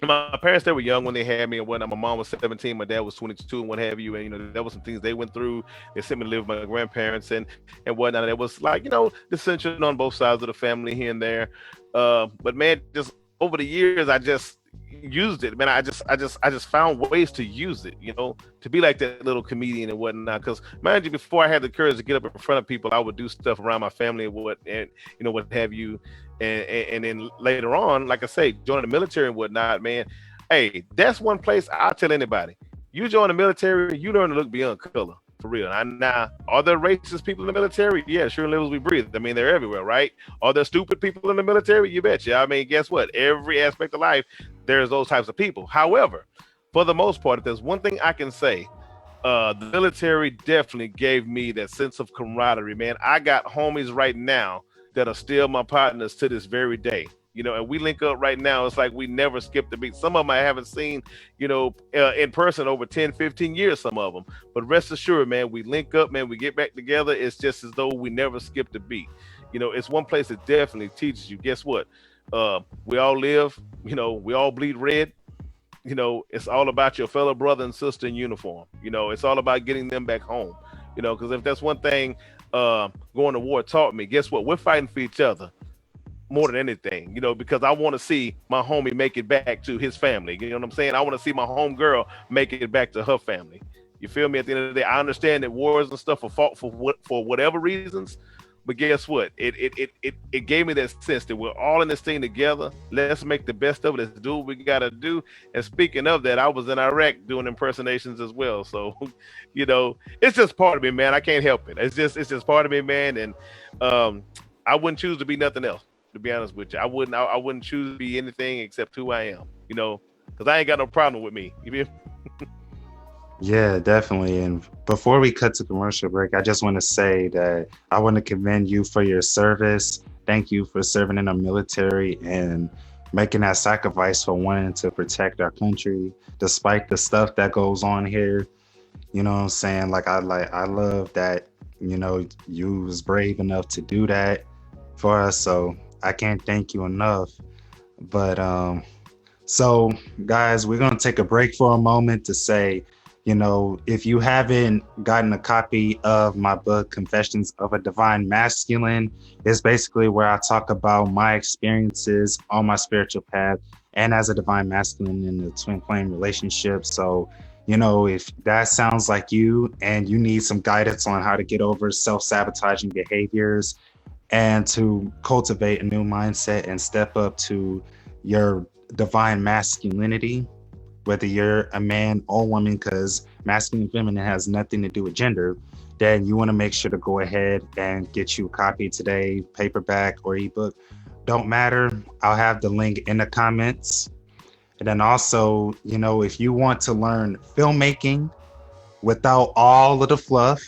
[SPEAKER 2] my parents, they were young when they had me and whatnot. My mom was 17, my dad was 22 and what have you. And, there was some things they went through. They sent me to live with my grandparents and whatnot. And it was like, dissension on both sides of the family here and there. But man, just over the years, I just used it, man. I just found ways to use it, to be like that little comedian and whatnot. Because mind you, before I had the courage to get up in front of people, I would do stuff around my family and what have you. And then later on, like I say, joining the military and whatnot, man. Hey, that's one place I'll tell anybody. You join the military, you learn to look beyond color, for real. Now, are there racist people in the military? Yeah, sure, live as we breathe. I mean, they're everywhere, right? Are there stupid people in the military? You betcha. I mean, guess what? Every aspect of life, there's those types of people. However, for the most part, if there's one thing I can say, the military definitely gave me that sense of camaraderie, man. I got homies right now that are still my partners to this very day, and we link up right now. It's like we never skipped a beat. Some of them I haven't seen, in person over 10, 15 years, some of them, but rest assured, man, we link up, man, we get back together. It's just as though we never skipped a beat. It's one place that definitely teaches you, guess what? We all live, we all bleed red. It's all about your fellow brother and sister in uniform. It's all about getting them back home, because if that's one thing, going to war taught me, guess what? We're fighting for each other more than anything, because I want to see my homie make it back to his family. You know what I'm saying? I want to see my home girl make it back to her family. You feel me? At the end of the day, I understand that wars and stuff are fought for whatever reasons, but guess what? It gave me that sense that we're all in this thing together. Let's make the best of it. Let's do what we gotta do. And speaking of that, I was in Iraq doing impersonations as well. So, it's just part of me, man. I can't help it. It's just part of me, man. And I wouldn't choose to be nothing else, to be honest with you. I wouldn't choose to be anything except who I am, because I ain't got no problem with me. You feel?
[SPEAKER 1] Yeah, definitely. And before we cut to commercial break, I just want to say that I want to commend you for your service. Thank you for serving in the military and making that sacrifice for wanting to protect our country, despite the stuff that goes on here. You know what I'm saying? I love that, you was brave enough to do that for us. So I can't thank you enough. But so guys, we're going to take a break for a moment to say, if you haven't gotten a copy of my book, Confessions of a Divine Masculine, it's basically where I talk about my experiences on my spiritual path and as a divine masculine in the twin flame relationship. So, if that sounds like you and you need some guidance on how to get over self-sabotaging behaviors and to cultivate a new mindset and step up to your divine masculinity, whether you're a man or woman, because masculine and feminine has nothing to do with gender, then you want to make sure to go ahead and get you a copy today, paperback or ebook. Don't matter. I'll have the link in the comments. And then also, if you want to learn filmmaking without all of the fluff,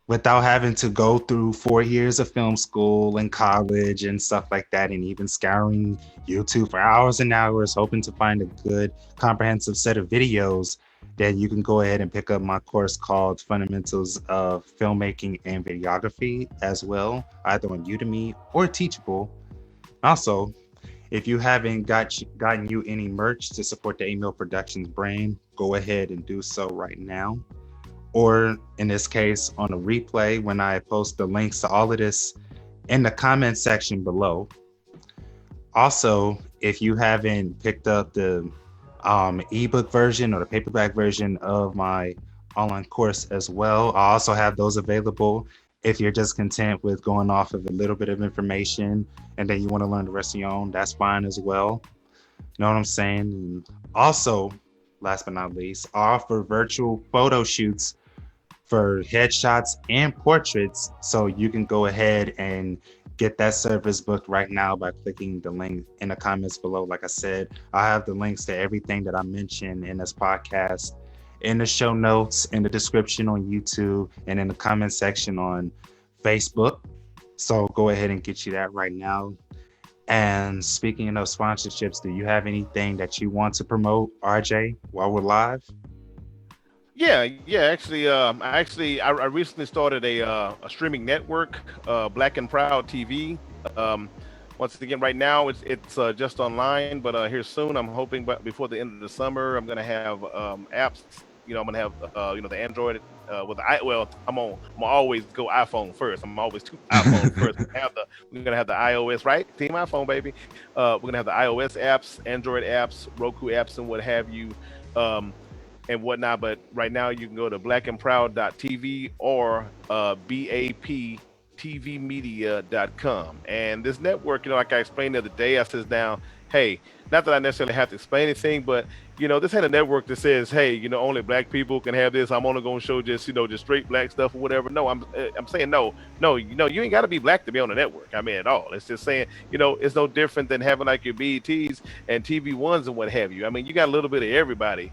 [SPEAKER 1] without having to go through 4 years of film school and college and stuff like that, and even scouring YouTube for hours and hours, hoping to find a good comprehensive set of videos, then you can go ahead and pick up my course called Fundamentals of Filmmaking and Videography as well, either on Udemy or Teachable. Also, if you haven't gotten you any merch to support the Emil Productions brand, go ahead and do so right now. Or in this case, on a replay, when I post the links to all of this in the comment section below. Also, if you haven't picked up the ebook version or the paperback version of my online course as well, I also have those available. If you're just content with going off of a little bit of information and then you want to learn the rest of your own, that's fine as well. You know what I'm saying? And also, last but not least, I offer virtual photo shoots for headshots and portraits. So you can go ahead and get that service booked right now by clicking the link in the comments below. Like I said, I have the links to everything that I mentioned in this podcast in the show notes, in the description on YouTube, and in the comment section on Facebook. So go ahead and get you that right now. And speaking of sponsorships, do you have anything that you want to promote, RJ, while we're live?
[SPEAKER 2] Yeah. Actually, I recently started a streaming network, Black and Proud TV. Once again, right now it's just online, but here soon, I'm hoping, but before the end of the summer, I'm gonna have apps. I'm gonna have the Android with the I'm gonna always go iPhone first. I'm always iPhone first. We're gonna have the iOS, right? Team iPhone, baby. We're gonna have the iOS apps, Android apps, Roku apps, and what have you. And whatnot, but right now you can go to blackandproud.tv or baptvmedia.com. And this network, like I explained the other day, I says now, hey, not that I necessarily have to explain anything, but this ain't a network that says, hey, only black people can have this. I'm only going to show just straight black stuff or whatever. No, I'm saying no, you ain't got to be black to be on the network. I mean, at all. It's just saying, it's no different than having like your BETs and TV1s and what have you. I mean, you got a little bit of everybody.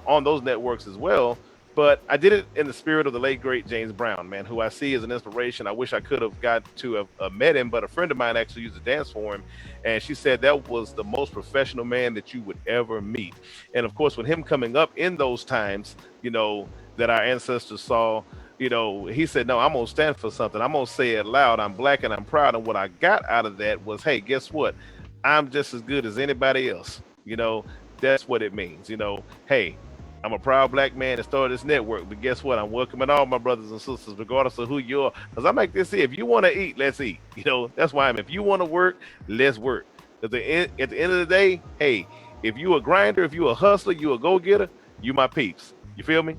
[SPEAKER 2] On those networks as well. But I did it in the spirit of the late, great James Brown, man, who I see as an inspiration. I wish I could have got to have met him, but a friend of mine actually used to dance for him. And she said that was the most professional man that you would ever meet. And of course, with him coming up in those times, that our ancestors saw, he said, no, I'm going to stand for something. I'm going to say it loud. I'm black and I'm proud. And what I got out of that was, hey, guess what? I'm just as good as anybody else. That's what it means. Hey, I'm a proud black man that started this network, but guess what? I'm welcoming all my brothers and sisters, regardless of who you are. Because I'm like this here, if you want to eat, let's eat. That's why if you want to work, let's work. At the end of the day, hey, if you a grinder, if you a hustler, you a go-getter, you my peeps. You feel me?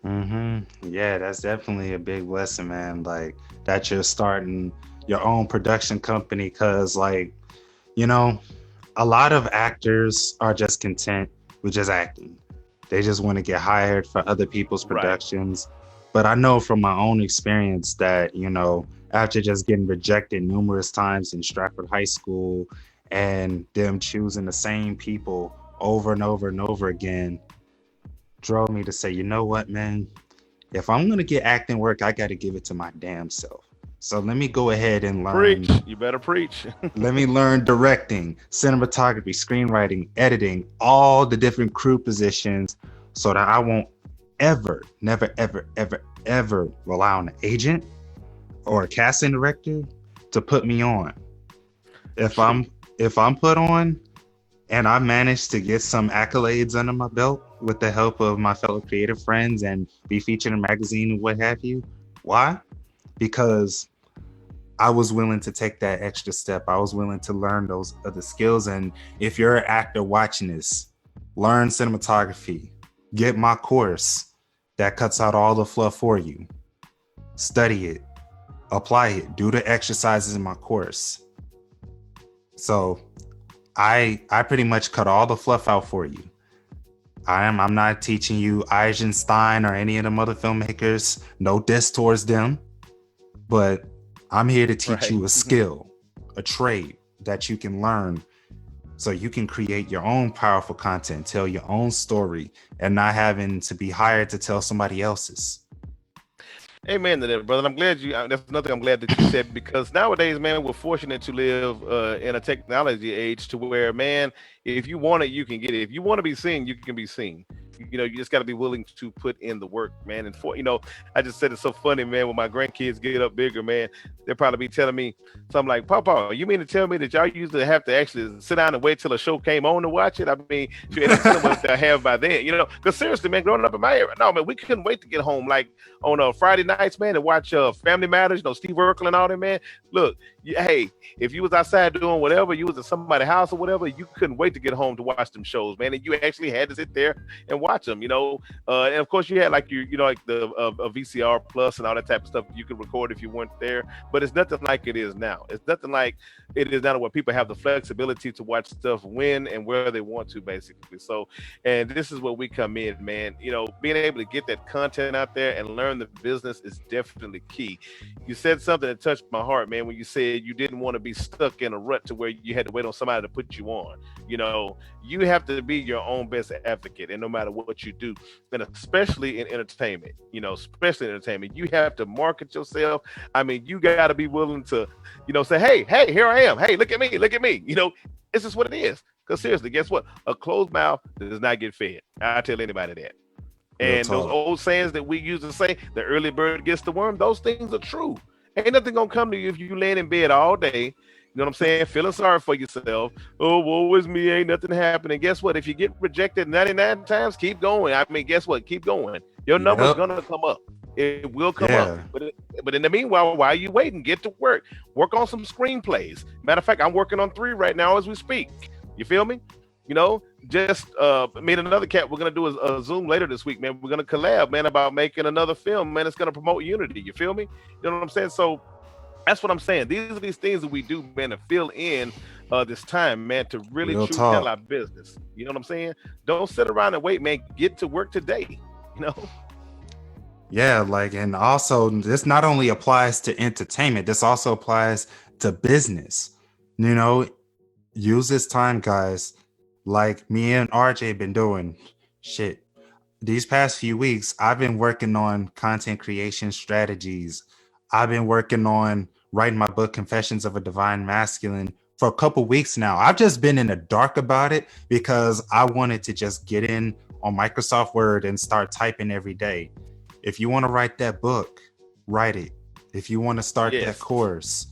[SPEAKER 1] Yeah, that's definitely a big blessing, man. Like that you're starting your own production company, because a lot of actors are just content with just acting. They just want to get hired for other people's productions. Right. But I know from my own experience that, after just getting rejected numerous times in Stratford High School and them choosing the same people over and over and over again, drove me to say, you know what, man, if I'm going to get acting work, I got to give it to my damn self. So let me go ahead and learn.
[SPEAKER 2] Preach. You better preach.
[SPEAKER 1] Let me learn directing, cinematography, screenwriting, editing, all the different crew positions, so that I won't never, ever rely on an agent or a casting director to put me on. If I'm put on and I manage to get some accolades under my belt with the help of my fellow creative friends and be featured in a magazine and what have you, why? Because I was willing to take that extra step. I was willing to learn those other skills. And if you're an actor watching this, learn cinematography, get my course that cuts out all the fluff for you. Study it, apply it, do the exercises in my course. So I pretty much cut all the fluff out for you. I'm not teaching you Eisenstein or any of them other filmmakers. No diss towards them, but I'm here to teach
[SPEAKER 2] Right.
[SPEAKER 1] you a skill, a trade that you can learn so you can create your own powerful content, tell your own story, and not having to be hired to tell somebody else's.
[SPEAKER 2] Amen to that, brother. I'm glad you. That's another thing I'm glad that you said, because nowadays, man, we're fortunate to live in a technology age to where, man, if you want it, you can get it. If you want to be seen, you can be seen. You know, you just got to be willing to put in the work, man. And for, you know, I just said it's so funny, man. When my grandkids get up bigger, man, they'll probably be telling me something like, "Papa, you mean to tell me that y'all used to have to actually sit down and wait till a show came on to watch it?" I mean, you know, what they'll have by then, you know. Because seriously, man, growing up in my era, no, man, we couldn't wait to get home, like on Friday nights, man, and watch Family Matters. You know, Steve Urkel and all that, man. Look, hey, if you was outside doing whatever, you was at somebody's house or whatever, you couldn't wait to get home to watch them shows, man. And you actually had to sit there and watch them, you know. And of course, you had like you know, like the VCR plus and all that type of stuff you could record if you weren't there. But it's nothing like it is now. It's nothing like it is now, where people have the flexibility to watch stuff when and where they want to, basically. So, and this is where we come in, man. You know, being able to get that content out there and learn the business is definitely key. You said something that touched my heart, man, when you said you didn't want to be stuck in a rut to where you had to wait on somebody to put you on. You know, you have to be your own best advocate, and no matter what you do, and especially in entertainment, you know, especially in entertainment, you have to market yourself. I mean, you got to be willing to, you know, say, hey, here I am. Hey, look at me, look at me. You know, it's just what it is. Because seriously, guess what? A closed mouth does not get fed. I tell anybody that. And those old sayings that we used to say, the early bird gets the worm, those things are true. Ain't nothing gonna come to you if you laying in bed all day, you know what I'm saying, feeling sorry for yourself. Oh, woe is me, ain't nothing happening. Guess what? If you get rejected 99 times, keep going. I mean, guess what? Keep going. Your number's gonna come up. It will come up. But in the meanwhile, while you waiting, get to work. Work on some screenplays. Matter of fact, I'm working on 3 right now as we speak. You feel me? You know, just made another cat. We're gonna do a Zoom later this week, man. We're gonna collab, man, about making another film, man. It's gonna promote unity. You feel me? You know what I'm saying? So that's what I'm saying. These are these things that we do, man, to fill in this time, man, to really truly tell our business. You know what I'm saying? Don't sit around and wait, man. Get to work today. You know?
[SPEAKER 1] Yeah, like, and also this not only applies to entertainment, this also applies to business. You know, use this time, guys. Like me and RJ been doing shit these past few weeks. I've been working on content creation strategies. I've been working on writing my book, Confessions of a Divine Masculine, for a couple weeks now. I've just been in the dark about it because I wanted to just get in on Microsoft Word and start typing every day. If you want to write that book, write it. If you want to start that course,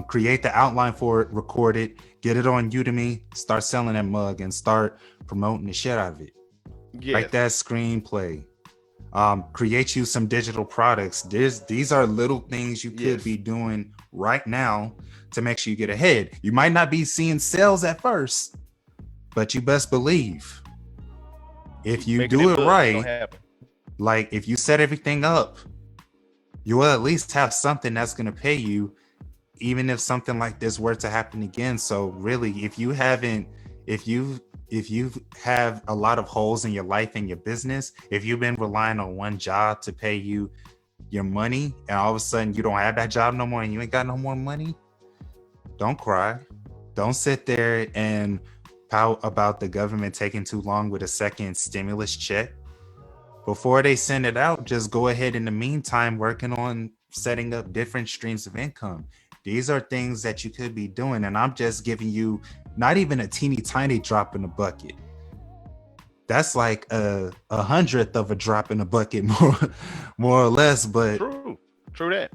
[SPEAKER 1] create the outline for it, record it, get it on Udemy, start selling that mug and start promoting the shit out of it. Write that screenplay, create you some digital products. These are little things you could be doing right now to make sure you get ahead. You might not be seeing sales at first, but you best believe if you do it right, like if you set everything up, you will at least have something that's going to pay you, even if something like this were to happen again. So really, if you have a lot of holes in your life and your business, if you've been relying on one job to pay you your money, and all of a sudden you don't have that job no more and you ain't got no more money, don't cry. Don't sit there and pout about the government taking too long with a second stimulus check. Before they send it out, just go ahead in the meantime working on setting up different streams of income. These are things that you could be doing, and I'm just giving you not even a teeny tiny drop in the bucket. That's like a 100th of a drop in the bucket, more or less. But
[SPEAKER 2] true that.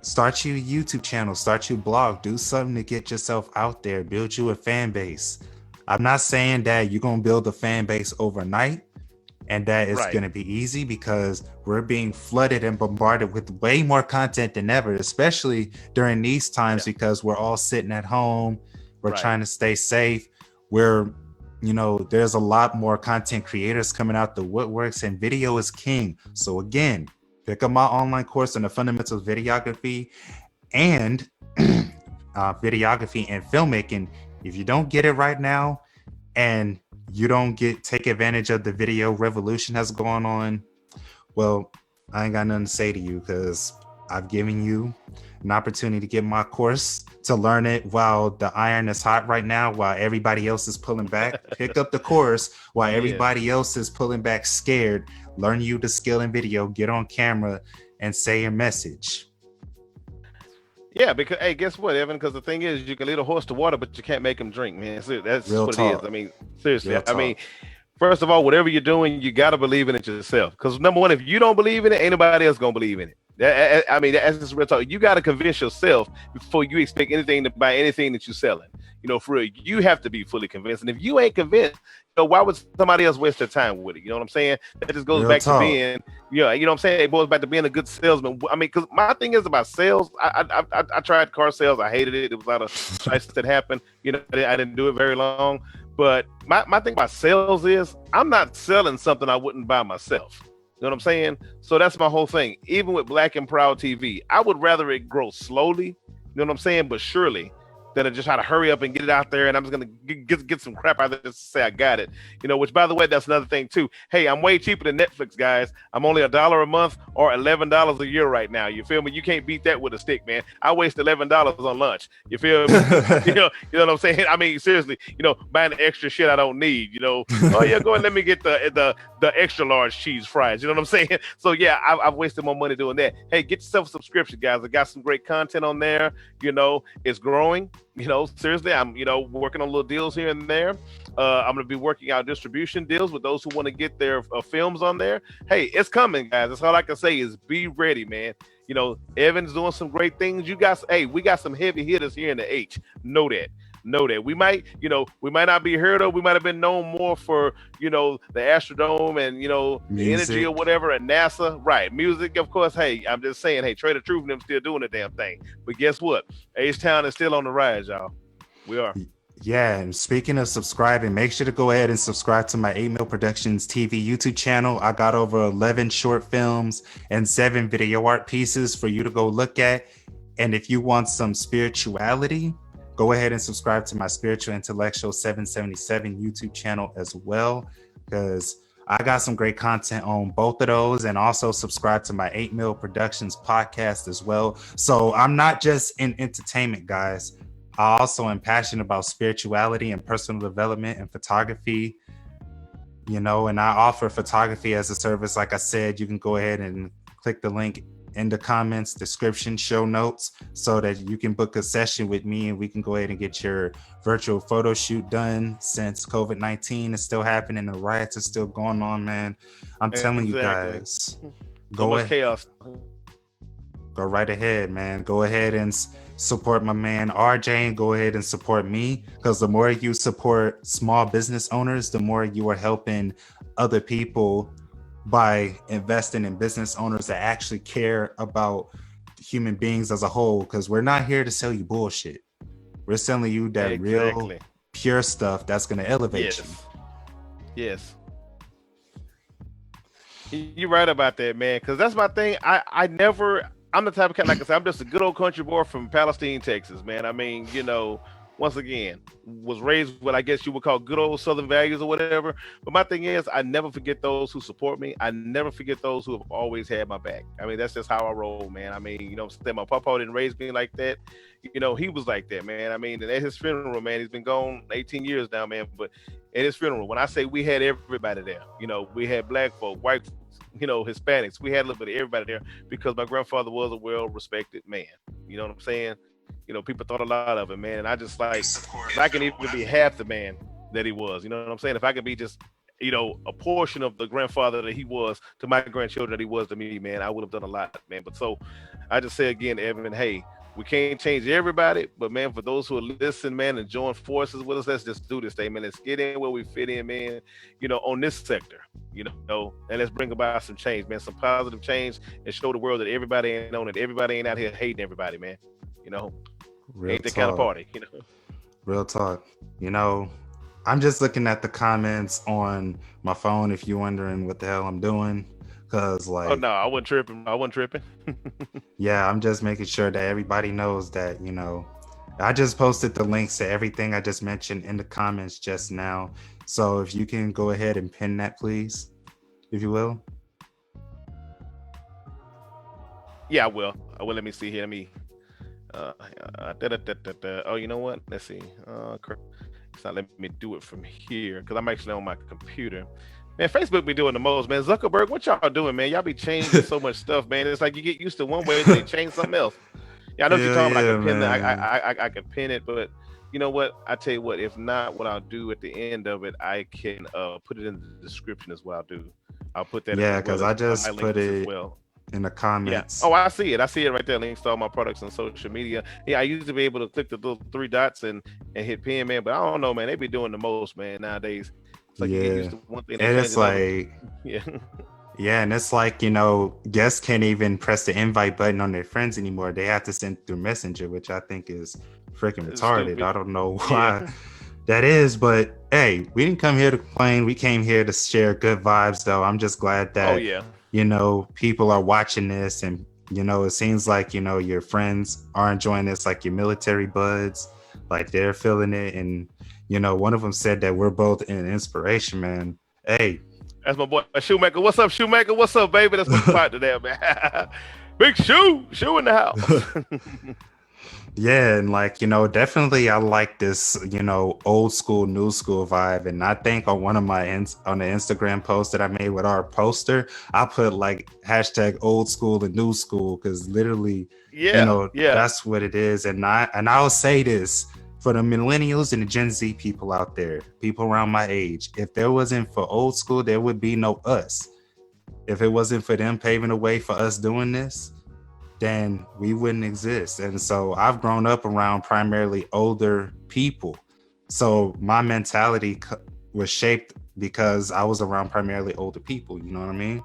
[SPEAKER 1] Start your YouTube channel, start your blog, do something to get yourself out there, build you a fan base. I'm not saying that you're gonna build a fan base overnight and that it's going to be easy, because we're being flooded and bombarded with way more content than ever, especially during these times, because we're all sitting at home. We're trying to stay safe. There's a lot more content creators coming out the woodworks, and video is king. So again, pick up my online course on the fundamentals of videography, and videography and filmmaking. If you don't get it right now, and you don't take advantage of the video revolution that's going on, well, I ain't got nothing to say to you, because I've given you an opportunity to get my course to learn it while the iron is hot right now, while everybody else is pulling back. Pick up the course while everybody else is pulling back scared. Learn you the skill in video, get on camera and say your message.
[SPEAKER 2] Yeah, because hey, guess what, Evan? Because the thing is, you can lead a horse to water, but you can't make him drink, man. So that's
[SPEAKER 1] Real
[SPEAKER 2] what
[SPEAKER 1] talk.
[SPEAKER 2] it is. I mean, seriously.
[SPEAKER 1] Real
[SPEAKER 2] I mean,
[SPEAKER 1] talk.
[SPEAKER 2] first of all, whatever you're doing, you got to believe in it yourself. Because number one, if you don't believe in it, ain't nobody else gonna believe in it. I mean, that's just real talk. You got to convince yourself before you expect anything to buy anything that you're selling. You know, for real, you have to be fully convinced. And if you ain't convinced, you know, why would somebody else waste their time with it? You know what I'm saying? That just goes
[SPEAKER 1] Real
[SPEAKER 2] back
[SPEAKER 1] talk.
[SPEAKER 2] to being, yeah, you know what I'm saying? It goes back to being a good salesman. I mean, because my thing is about sales. I tried car sales. I hated it. It was a lot of shites that happened. You know, I didn't do it very long. But my thing about sales is I'm not selling something I wouldn't buy myself. You know what I'm saying? So that's my whole thing. Even with Black and Proud TV, I would rather it grow slowly, you know what I'm saying, but surely, than to just try to hurry up and get it out there. And I'm just going to get some crap out there just to say I got it. You know, which, by the way, that's another thing, too. Hey, I'm way cheaper than Netflix, guys. I'm only $1 a month or $11 a year right now. You feel me? You can't beat that with a stick, man. I waste $11 on lunch. You feel me? you know what I'm saying? I mean, seriously, you know, buying the extra shit I don't need, you know. Oh, yeah, go and let me get the extra large cheese fries. You know what I'm saying? So, yeah, I've wasted more money doing that. Hey, get yourself a subscription, guys. I got some great content on there. You know, it's growing. You know, seriously, I'm, you know, working on little deals here and there. I'm going to be working out distribution deals with those who want to get their films on there. Hey, it's coming, guys. That's all I can say is be ready, man. You know, Evan's doing some great things. You guys, hey, we got some heavy hitters here in the H. Know that. We might not be heard of. We might have been known more for, you know, the Astrodome and, you know, the energy or whatever at NASA. Right. Music, of course. Hey, I'm just saying, hey, Trader Truth and them still doing the damn thing. But guess what? H-Town is still on the rise, y'all. We are.
[SPEAKER 1] Yeah, and speaking of subscribing, make sure to go ahead and subscribe to my 8 Mil Productions TV YouTube channel. I got over 11 short films and 7 video art pieces for you to go look at. And if you want some spirituality, go ahead and subscribe to my Spiritual Intellectual 777 YouTube channel as well, because I got some great content on both of those. And also subscribe to my 8 Mil Productions podcast as well. So I'm not just in entertainment, guys. I also am passionate about spirituality and personal development and photography, you know, and I offer photography as a service. Like I said, you can go ahead and click the link in the comments, description, show notes, so that you can book a session with me and we can go ahead and get your virtual photo shoot done. Since COVID-19 is still happening, the riots are still going on, man. I'm telling you guys, go ahead.
[SPEAKER 2] Chaos.
[SPEAKER 1] Go right ahead, man. Go ahead and support my man RJ and go ahead and support me, because the more you support small business owners, the more you are helping other people by investing in business owners that actually care about human beings as a whole. Because we're not here to sell you bullshit. We're selling you that real pure stuff that's going to elevate you.
[SPEAKER 2] Yes. You're right about that, man. Because that's my thing. I'm the type of cat, like I said, I'm just a good old country boy from Palestine, Texas, man. I mean, you know, once again, was raised what I guess you would call good old Southern values or whatever. But my thing is, I never forget those who support me. I never forget those who have always had my back. I mean, that's just how I roll, man. I mean, you know, my papa didn't raise me like that. You know, he was like that, man. I mean, and at his funeral, man, he's been gone 18 years now, man. But at his funeral, when I say we had everybody there, you know, we had black folk, white folks, you know, Hispanics, we had a little bit of everybody there because my grandfather was a well-respected man. You know what I'm saying? You know, people thought a lot of him, man. And I just like, if I can even be half the man that he was, you know what I'm saying? If I could be just, you know, a portion of the grandfather that he was to my grandchildren that he was to me, man, I would have done a lot, man. But so I just say again, Evan, hey, we can't change everybody, but man, for those who are listening, man, and join forces with us, let's just do this thing, man. Let's get in where we fit in, man, you know, on this sector, you know, and let's bring about some change, man, some positive change, and show the world that everybody ain't on it. Everybody ain't out here hating everybody, man. You know, ain't that kind of party, you know. Real
[SPEAKER 1] talk. You know, I'm just looking at the comments on my phone if you're wondering what the hell I'm doing. Cause like,
[SPEAKER 2] oh no, I wasn't tripping.
[SPEAKER 1] Yeah, I'm just making sure that everybody knows that, you know, I just posted the links to everything I just mentioned in the comments just now. So if you can go ahead and pin that, please, if you will.
[SPEAKER 2] Yeah, I will. Let me see here. Let me. Oh, you know what? Let's see. It's not letting me do it from here because I'm actually on my computer. Man, Facebook be doing the most, man. Zuckerberg, what y'all doing, man? Y'all be changing so much stuff, man. It's like you get used to one way and they change something else. Yeah, I know what you're talking about. I can pin that. I can pin it, but you know what? I tell you what. If not, what I'll do at the end of it, I can put it in the description is what I'll do. I'll put that.
[SPEAKER 1] Yeah, because I just put it in the comments.
[SPEAKER 2] Yeah. Oh, I see it. I see it right there. Links to all my products on social media. Yeah, I used to be able to click the little 3 dots and hit pin, man. But I don't know, man. They be doing the most, man, nowadays. It's like you get used to one thing.
[SPEAKER 1] And it's like, yeah, and it's like, guests can't even press the invite button on their friends anymore. They have to send through Messenger, which I think is freaking retarded. Stupid. I don't know why that is, but hey, we didn't come here to complain. We came here to share good vibes, though. I'm just glad that, people are watching this, and, it seems like, your friends are enjoying this, like your military buds, like they're feeling it. And, one of them said that we're both an inspiration, man. Hey.
[SPEAKER 2] That's my boy, Shoemaker. What's up, Shoemaker? What's up, baby? That's my partner there, man. Big Shoe in the house.
[SPEAKER 1] Yeah, and definitely I like this, old school, new school vibe. And I think on one of my on the Instagram post that I made with our poster, I put like hashtag old school and new school, because literally, that's what it is. And I'll say this for the millennials and the Gen Z people out there, people around my age, if there wasn't for old school, there would be no us. If it wasn't for them paving the way for us doing this, then we wouldn't exist. And so I've grown up around primarily older people. So my mentality was shaped because I was around primarily older people. You know what I mean?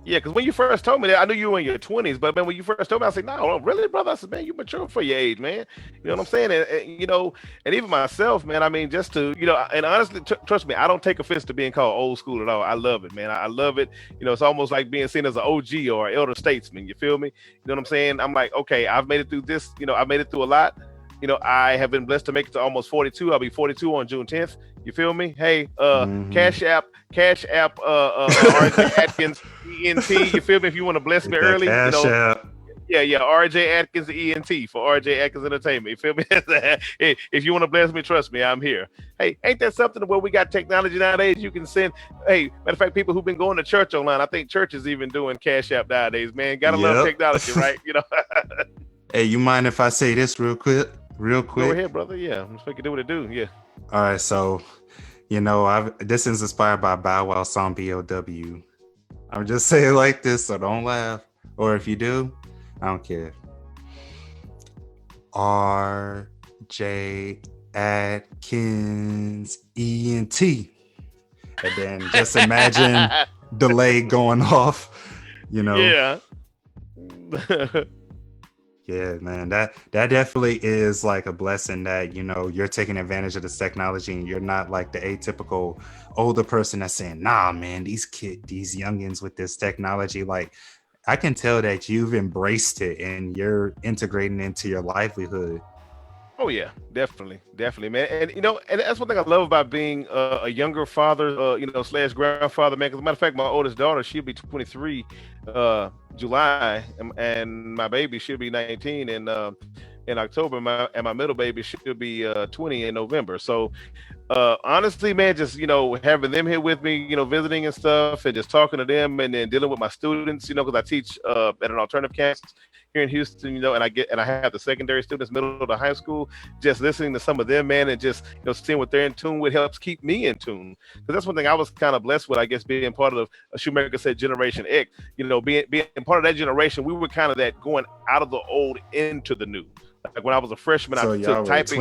[SPEAKER 2] Yeah, because when you first told me that, I knew you were in your 20s, but man, when you first told me, I said, no, really, brother? I said, man, you mature for your age, man. You know what I'm saying? And even myself, man, I mean, just to, and honestly, trust me, I don't take offense to being called old school at all. I love it, man. I love it. It's almost like being seen as an OG or an elder statesman. You feel me? You know what I'm saying? I'm like, okay, I've made it through this. I've made it through a lot. I have been blessed to make it to almost 42. I'll be 42 on June 10th. You feel me? Hey, Cash App, RJ Atkins, ENT. You feel me? If you want to bless me early,
[SPEAKER 1] App.
[SPEAKER 2] Yeah, RJ Atkins, ENT for RJ Atkins Entertainment. You feel me? Hey, if you want to bless me, trust me, I'm here. Hey, ain't that something where we got technology nowadays? You can send, matter of fact, people who've been going to church online, I think church is even doing Cash App nowadays, man. Gotta love technology, right?
[SPEAKER 1] Hey, you mind if I say this real quick?
[SPEAKER 2] Go ahead, brother. Yeah, I'm just making do what it do. Yeah.
[SPEAKER 1] All right, so this is inspired by Bow Wow song BOW. I'm just saying like this, so don't laugh. Or if you do, I don't care. RJ Atkins ENT. And then just imagine delay going off,
[SPEAKER 2] Yeah.
[SPEAKER 1] Yeah, man, that definitely is like a blessing that, you're taking advantage of this technology and you're not like the atypical older person that's saying, nah, man, these youngins with this technology, like I can tell that you've embraced it and you're integrating it into your livelihood.
[SPEAKER 2] Oh yeah, definitely, man. And and that's one thing I love about being a younger father, / grandfather, man. Because matter of fact, my oldest daughter, she'll be 23 July, and my baby should be 19 in October. My middle baby should be 20 in November. So honestly, man, just having them here with me, visiting and stuff, and just talking to them, and then dealing with my students, because I teach at an alternative campus here in Houston, and I have the secondary students, middle to high school. Just listening to some of them, man, and just seeing what they're in tune with helps keep me in tune. Because that's one thing I was kind of blessed with, I guess, being part of Shoemaker said Generation X. Being part of that generation, we were kind of that going out of the old into the new. Like when I was a freshman,
[SPEAKER 1] so
[SPEAKER 2] I took typing.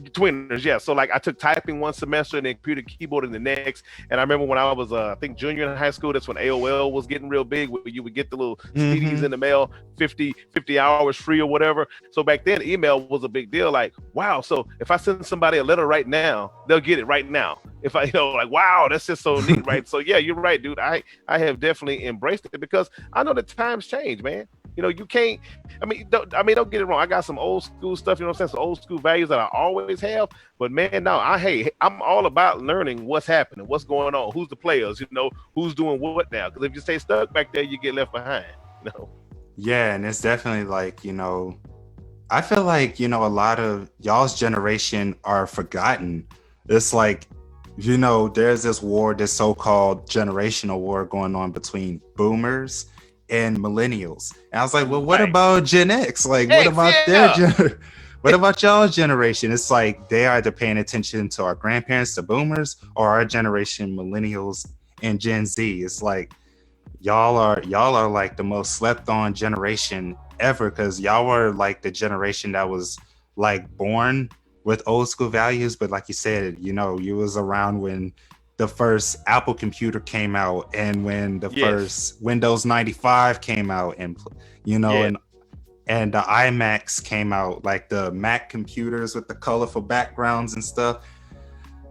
[SPEAKER 1] Tweeners,
[SPEAKER 2] yeah. So like I took typing one semester and then computer keyboarding the next. And I remember when I was I think junior in high school, that's when AOL was getting real big, where you would get the little CDs in the mail, 50 hours free or whatever. So back then email was a big deal. Like, wow, so if I send somebody a letter right now, they'll get it right now. If I like, wow, that's just so neat, right? So yeah, you're right, dude. I have definitely embraced it because I know that times change, man. You can't. Don't get it wrong. I got some old school stuff. You know what I'm saying? Some old school values that I always have. But man, no, I'm all about learning what's happening, what's going on, who's the players, who's doing what now. Because if you stay stuck back there, you get left behind.
[SPEAKER 1] Yeah, and it's definitely like, I feel like, a lot of y'all's generation are forgotten. It's like, there's this war, this so-called generational war going on between boomers and millennials. And I was like, well, what about Gen X? Like, what about what about y'all's generation? It's like they are either paying attention to our grandparents, the boomers, or our generation, millennials and Gen Z. It's like y'all are like the most slept on generation ever, because y'all were like the generation that was like born with old school values. But like you said, you was around when the first Apple computer came out, and when the first Windows 95 came out, and and the iMacs came out, like the Mac computers with the colorful backgrounds and stuff.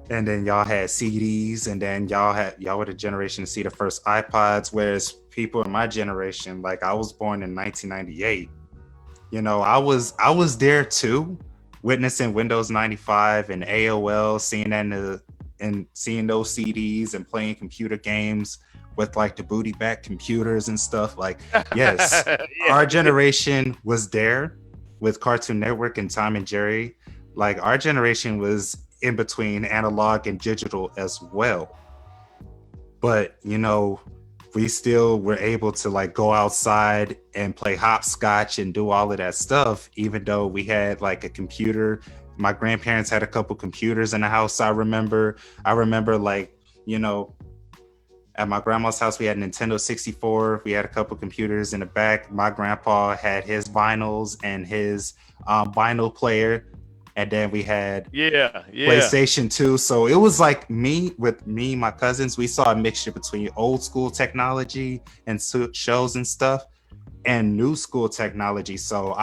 [SPEAKER 1] And then y'all had CDs, and then y'all were the generation to see the first iPods, whereas people in my generation, like I was born in 1998, I was there too, witnessing Windows 95 and AOL, seeing that and seeing those CDs and playing computer games with like the booty back computers and stuff. Like, yes, our generation was there with Cartoon Network and Tom and Jerry. Like, our generation was in between analog and digital as well. But, we still were able to like go outside and play hopscotch and do all of that stuff, even though we had like a computer. My grandparents had a couple computers in the house. I remember like, at my grandma's house, we had Nintendo 64. We had a couple computers in the back. My grandpa had his vinyls and his vinyl player. And then we had PlayStation 2. So it was like my cousins, we saw a mixture between old school technology and shows and stuff and new school technology. So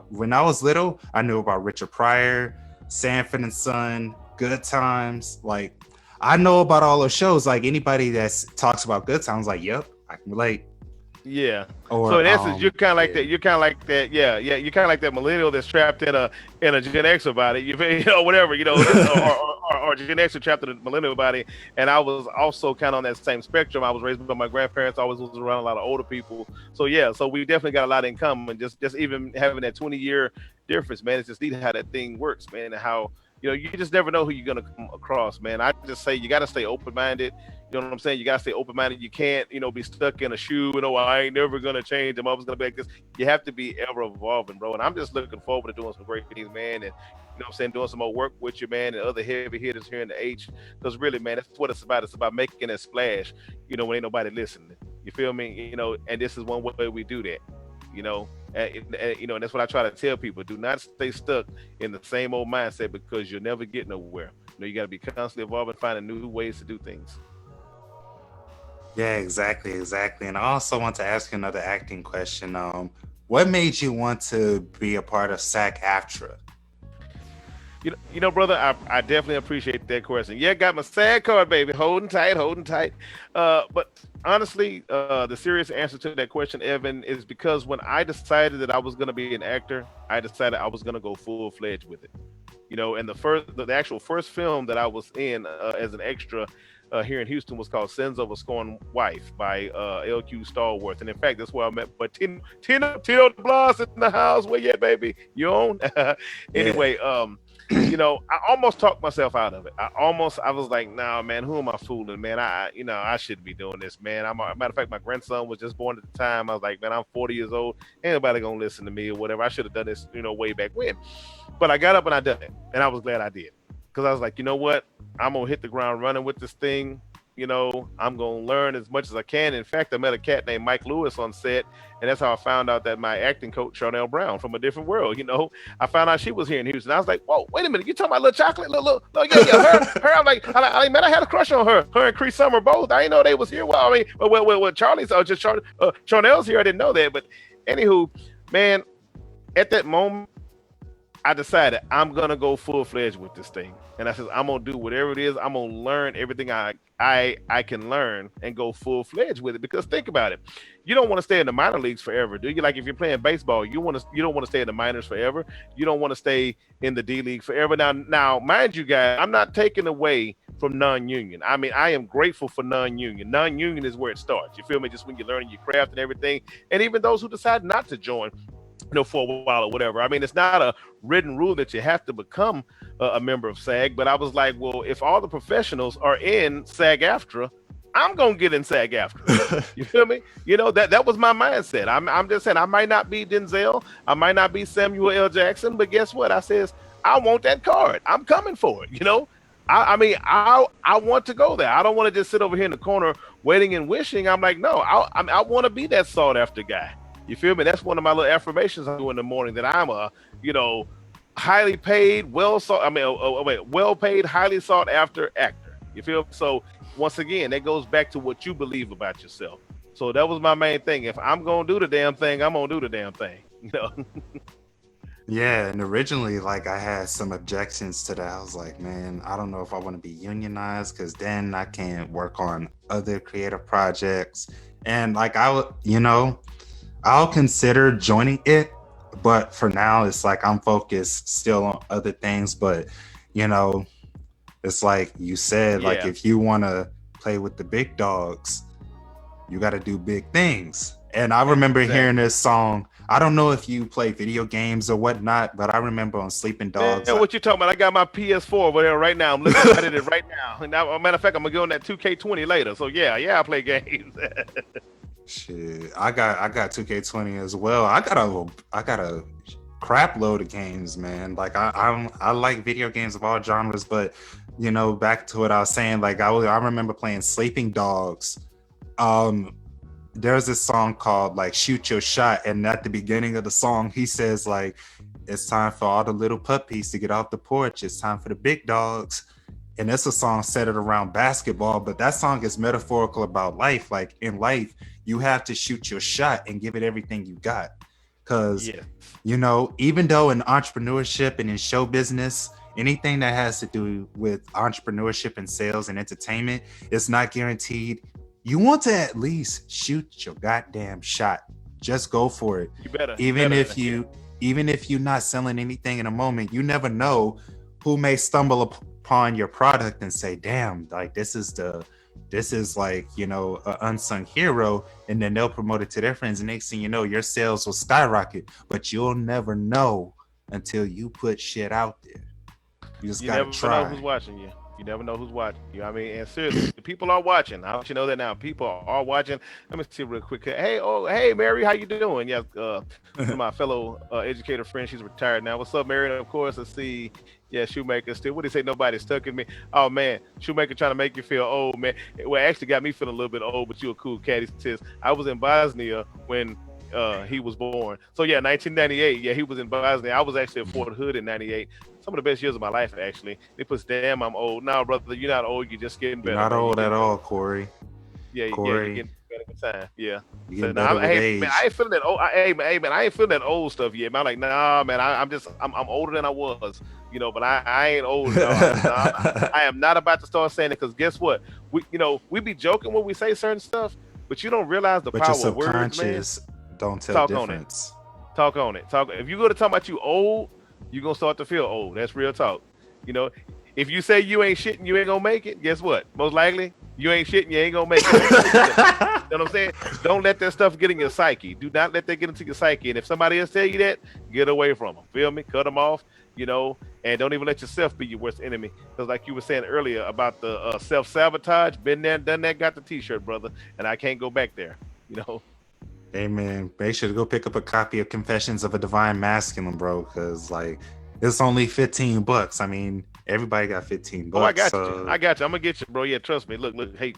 [SPEAKER 1] when I was little, I knew about Richard Pryor, Sanford and Son, Good Times. Like, I know about all those shows. Like, anybody that talks about Good Times, like, yep, I can relate.
[SPEAKER 2] Yeah. So in essence, you're kind of like that. You're kind of like that. Yeah. You're kind of like that millennial that's trapped in a Gen X body. Whatever. Or Gen X trapped in a millennial body. And I was also kind of on that same spectrum. I was raised by my grandparents. I always was around a lot of older people. So yeah. So we definitely got a lot in common. Just even having that 20-year difference, man. It's just neat how that thing works, man, and how. You just never know who you're going to come across, man. I just say you got to stay open-minded. You know what I'm saying? You got to stay open-minded. You can't, be stuck in a shoe. I ain't never going to change. I'm always going to be like this. You have to be ever evolving, bro. And I'm just looking forward to doing some great things, man. And, doing some more work with you, man, and other heavy hitters here in the H. Because really, man, that's what it's about. It's about making a splash, when ain't nobody listening. You feel me? And this is one way we do that. And that's what I try to tell people. Do not stay stuck in the same old mindset, because you'll never get nowhere. You got to be constantly evolving, finding new ways to do things.
[SPEAKER 1] Yeah, exactly. And I also want to ask you another acting question. What made you want to be a part of SAG-AFTRA?
[SPEAKER 2] Brother, I definitely appreciate that question. Yeah, got my SAG card, baby. Holding tight. But honestly, the serious answer to that question, Evan, is because when I decided that I was going to be an actor, I decided I was going to go full-fledged with it. And the actual first film that I was in as an extra here in Houston was called Sins of a Scorned Wife by L.Q. Stallworth. And in fact, that's where I met. But Tino Blas in the house. Where you at, baby? You on? Anyway, I almost talked myself out of it. I was like, nah, man, who am I fooling, man? I shouldn't be doing this, man. Matter of fact, my grandson was just born at the time. I was like, man, I'm 40 years old. Ain't nobody gonna listen to me or whatever. I should have done this, way back when. But I got up and I done it. And I was glad I did. Because I was like, you know what? I'm going to hit the ground running with this thing. I'm going to learn as much as I can. In fact, I met a cat named Mike Lewis on set. And that's how I found out that my acting coach, Charnel Brown, from a different world, I found out she was here in Houston. I was like, whoa, wait a minute. You talking about Little Chocolate? Her. I'm like, I I had a crush on her. Her and Cree Summer both. I didn't know they was here. Well, I mean, Charlie's, just Charnel's here. I didn't know that. But anywho, man, at that moment, I decided I'm gonna go full-fledged with this thing, and I said I'm gonna do whatever it is. I'm gonna learn everything I can learn and go full-fledged with it. Because think about it, you don't want to stay in the minor leagues forever, do you? Like if you're playing baseball, you don't want to stay in the minors forever. You don't want to stay in the D League forever. Now, mind you, guys, I'm not taking away from non-union. I mean, I am grateful for non-union. Non-union is where it starts. You feel me? Just when you're learning your craft and everything, and even those who decide not to join, for a while or whatever. I mean, it's not a written rule that you have to become a member of SAG, but I was like, well, if all the professionals are in SAG-AFTRA, I'm gonna get in SAG-AFTRA. You feel me? That was my mindset. I'm just saying, I might not be Denzel, I might not be Samuel L. Jackson, but guess what? I says, I want that card. I'm coming for it. I mean, I want to go there. I don't want to just sit over here in the corner waiting and wishing. I'm like, no, I want to be that sought after guy. You feel me? That's one of my little affirmations I do in the morning, that I'm a, highly paid, well paid, highly sought after actor. You feel me? So once again, that goes back to what you believe about yourself. So that was my main thing. If I'm gonna do the damn thing, I'm gonna do the damn thing.
[SPEAKER 1] Yeah, and originally, like, I had some objections to that. I was like, man, I don't know if I want to be unionized, because then I can't work on other creative projects. And like, I'll consider joining it, but for now, it's like I'm focused still on other things. But, it's like you said, like, if you want to play with the big dogs, you got to do big things. And I remember hearing this song. I don't know if you play video games or whatnot, but I remember on Sleeping Dogs.
[SPEAKER 2] Man, what you talking about? I got my PS4 over there right now. I'm looking at it right now. And now, matter of fact, I'm gonna go on that 2K20 later. So yeah, I play games.
[SPEAKER 1] Shit, I got 2K20 as well. I got a crap load of games, man. Like I like video games of all genres, but back to what I was saying, like I remember playing Sleeping Dogs. There's this song called like Shoot Your Shot, and at the beginning of the song he says like, it's time for all the little puppies to get off the porch, it's time for the big dogs. And it's a song centered around basketball, but that song is metaphorical about life. Like in life, you have to shoot your shot and give it everything you got. Because, even though in entrepreneurship and in show business, anything that has to do with entrepreneurship and sales and entertainment, it's not guaranteed. You want to at least shoot your goddamn shot. Just go for it.
[SPEAKER 2] You better.
[SPEAKER 1] Even if you're not selling anything in a moment, you never know who may stumble upon your product and say, damn, like this is like, an unsung hero, and then they'll promote it to their friends, and next thing you know, your sales will skyrocket. But you'll never know until you put shit out there. You just gotta try.
[SPEAKER 2] You never know who's watching you. You never know who's watching you. I mean, and seriously, the people are watching. I want you to know that now. People are watching. Let me see real quick. Hey, Mary, how you doing? Yeah, my fellow educator friend, she's retired now. What's up, Mary? And of course, I see. Yeah, Shoemaker still. What do you say? Nobody's stuck in me. Oh man, Shoemaker trying to make you feel old, man. Well, actually got me feeling a little bit old, but you a cool cat. He says I was in Bosnia when he was born. So yeah, 1998. Yeah, he was in Bosnia. I was actually at Fort Hood in '98. Some of the best years of my life, actually. It puts, damn, I'm old. No, brother, you're not old. You're just getting better.
[SPEAKER 1] You're not old at all, Corey.
[SPEAKER 2] Yeah, you're getting better with time. Yeah.
[SPEAKER 1] So, man,
[SPEAKER 2] I ain't feeling that old. Man, I ain't feeling that old stuff yet. Man, I'm like, nah, man, I'm older than I was. But I ain't old. I am not about to start saying it, because guess what? We be joking when we say certain stuff, but you don't realize the power of words, man.
[SPEAKER 1] Don't tell difference.
[SPEAKER 2] Talk on it. If you go to talk about you old, you're going to start to feel old. That's real talk. If you say you ain't shit and you ain't going to make it, guess what? Most likely, you ain't shit and you ain't going to make it. You know what I'm saying? Don't let that stuff get in your psyche. Do not let that get into your psyche. And if somebody else tell you that, get away from them. Feel me? Cut them off, and don't even let yourself be your worst enemy. Because like you were saying earlier about the self-sabotage, been there, done that, got the t-shirt, brother. And I can't go back there,
[SPEAKER 1] Hey man, make sure to go pick up a copy of Confessions of a Divine Masculine, bro, because like it's only $15. I mean, everybody got $15.
[SPEAKER 2] Oh, I got you. I'm gonna get you, bro. Yeah, trust me. Look, hey.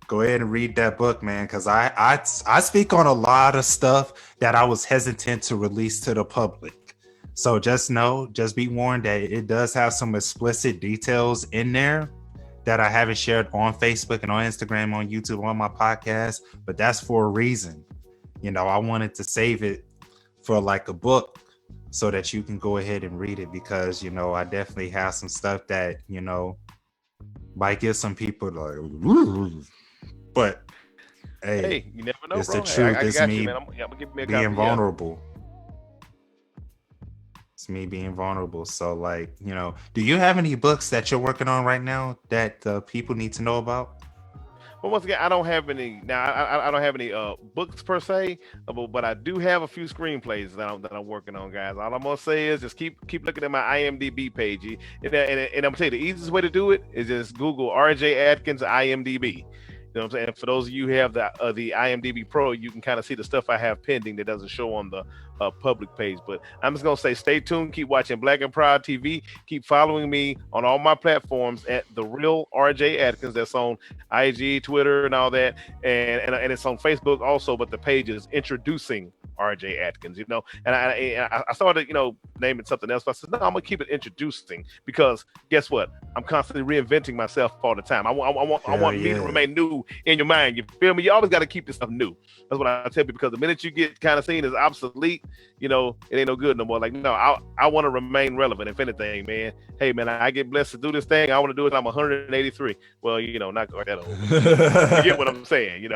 [SPEAKER 1] Go ahead and read that book, man, because I speak on a lot of stuff that I was hesitant to release to the public. So just be warned that it does have some explicit details in there that I haven't shared on Facebook and on Instagram, on YouTube, on my podcast, but that's for a reason. I wanted to save it for like a book so that you can go ahead and read it, because, I definitely have some stuff that, might get some people like, ooh. But Hey,
[SPEAKER 2] Hey, you never know,
[SPEAKER 1] it's the
[SPEAKER 2] bro. Hey,
[SPEAKER 1] truth.
[SPEAKER 2] I
[SPEAKER 1] It's
[SPEAKER 2] got you,
[SPEAKER 1] me
[SPEAKER 2] man. I'm gonna give me a
[SPEAKER 1] being
[SPEAKER 2] copy. Yeah.
[SPEAKER 1] vulnerable. It's me being vulnerable. So, like, do you have any books that you're working on right now that people need to know about?
[SPEAKER 2] But once again, I don't have any now. I don't have any books per se, but I do have a few screenplays that I'm working on, guys. All I'm gonna say is just keep looking at my IMDb page, and I'm gonna tell you the easiest way to do it is just Google RJ Atkins IMDb. You know what I'm saying? For those of you who have the IMDb Pro, you can kind of see the stuff I have pending that doesn't show on the public page. But I'm just gonna say, stay tuned. Keep watching Black and Proud TV. Keep following me on all my platforms at the Real RJ Atkins. That's on IG, Twitter, and all that, and it's on Facebook also. But the page is Introducing RJ Atkins. And I started naming something else. But I said no, I'm gonna keep it Introducing because guess what? I'm constantly reinventing myself all the time. I want me to remain new in your mind. You feel me? You always got to keep this stuff new. That's what I tell you, because the minute you get kind of seen as obsolete, it ain't no good no more. Like, no, I want to remain relevant. If anything, man, hey man, I get blessed to do this thing. I want to do it. I'm 183. Well, not quite that old. You get what I'm saying,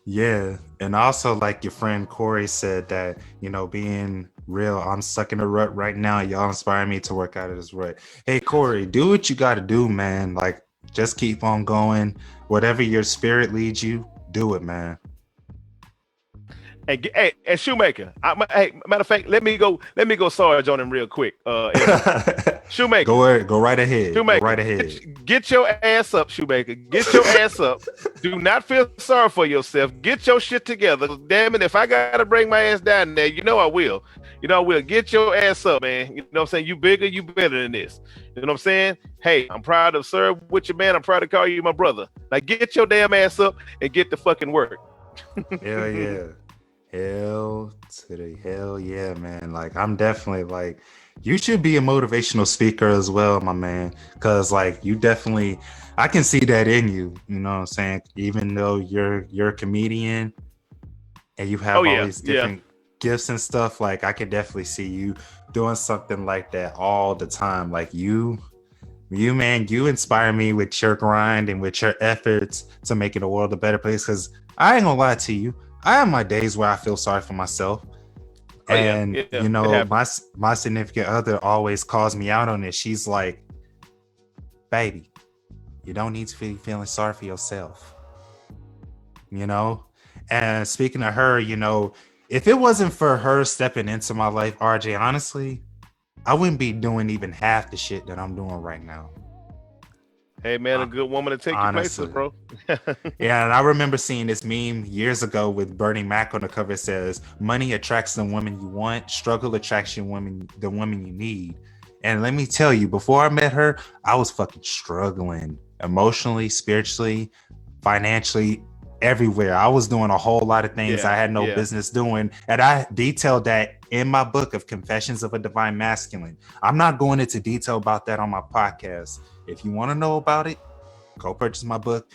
[SPEAKER 1] Yeah. And also, like your friend Corey said that, being real, I'm stuck in a rut right now. Y'all inspire me to work out of this rut. Hey, Corey, do what you got to do, man. Like, just keep on going. Whatever your spirit leads you, do it, man.
[SPEAKER 2] Hey, Shoemaker. Hey, matter of fact, let me go Sarge on him real quick. Shoemaker.
[SPEAKER 1] Go right ahead.
[SPEAKER 2] Shoemaker,
[SPEAKER 1] go right ahead.
[SPEAKER 2] Get your ass up, Shoemaker. Get your ass up. Do not feel sorry for yourself. Get your shit together. Damn it, if I gotta bring my ass down there, I will. I will. Get your ass up, man. You know what I'm saying? You bigger, you better than this. You know what I'm saying? Hey, I'm proud to serve with you, man. I'm proud to call you my brother. Like, get your damn ass up and get to fucking work.
[SPEAKER 1] Hell yeah. Hell to the hell yeah, man. Like, I'm definitely like, you should be a motivational speaker as well, my man. Cause like you definitely, I can see that in you. You know what I'm saying? Even though you're a comedian and you have all these different gifts and stuff, like I can definitely see you doing something like that all the time. Like you man, you inspire me with your grind and with your efforts to making the world a better place. Cause I ain't gonna lie to you, I have my days where I feel sorry for myself. My significant other always calls me out on it. She's like, baby, you don't need to be feeling sorry for yourself. And speaking of her, if it wasn't for her stepping into my life, RJ, honestly, I wouldn't be doing even half the shit that I'm doing right now.
[SPEAKER 2] Hey man, a good woman to take your places, bro.
[SPEAKER 1] Yeah, and I remember seeing this meme years ago with Bernie Mac on the cover. It says, "Money attracts the woman you want, struggle attracts the woman you need." And let me tell you, before I met her, I was fucking struggling emotionally, spiritually, financially, everywhere. I was doing a whole lot of things I had no business doing. And I detailed that in my book of Confessions of a Divine Masculine. I'm not going into detail about that on my podcast. If you want to know about it, go purchase my book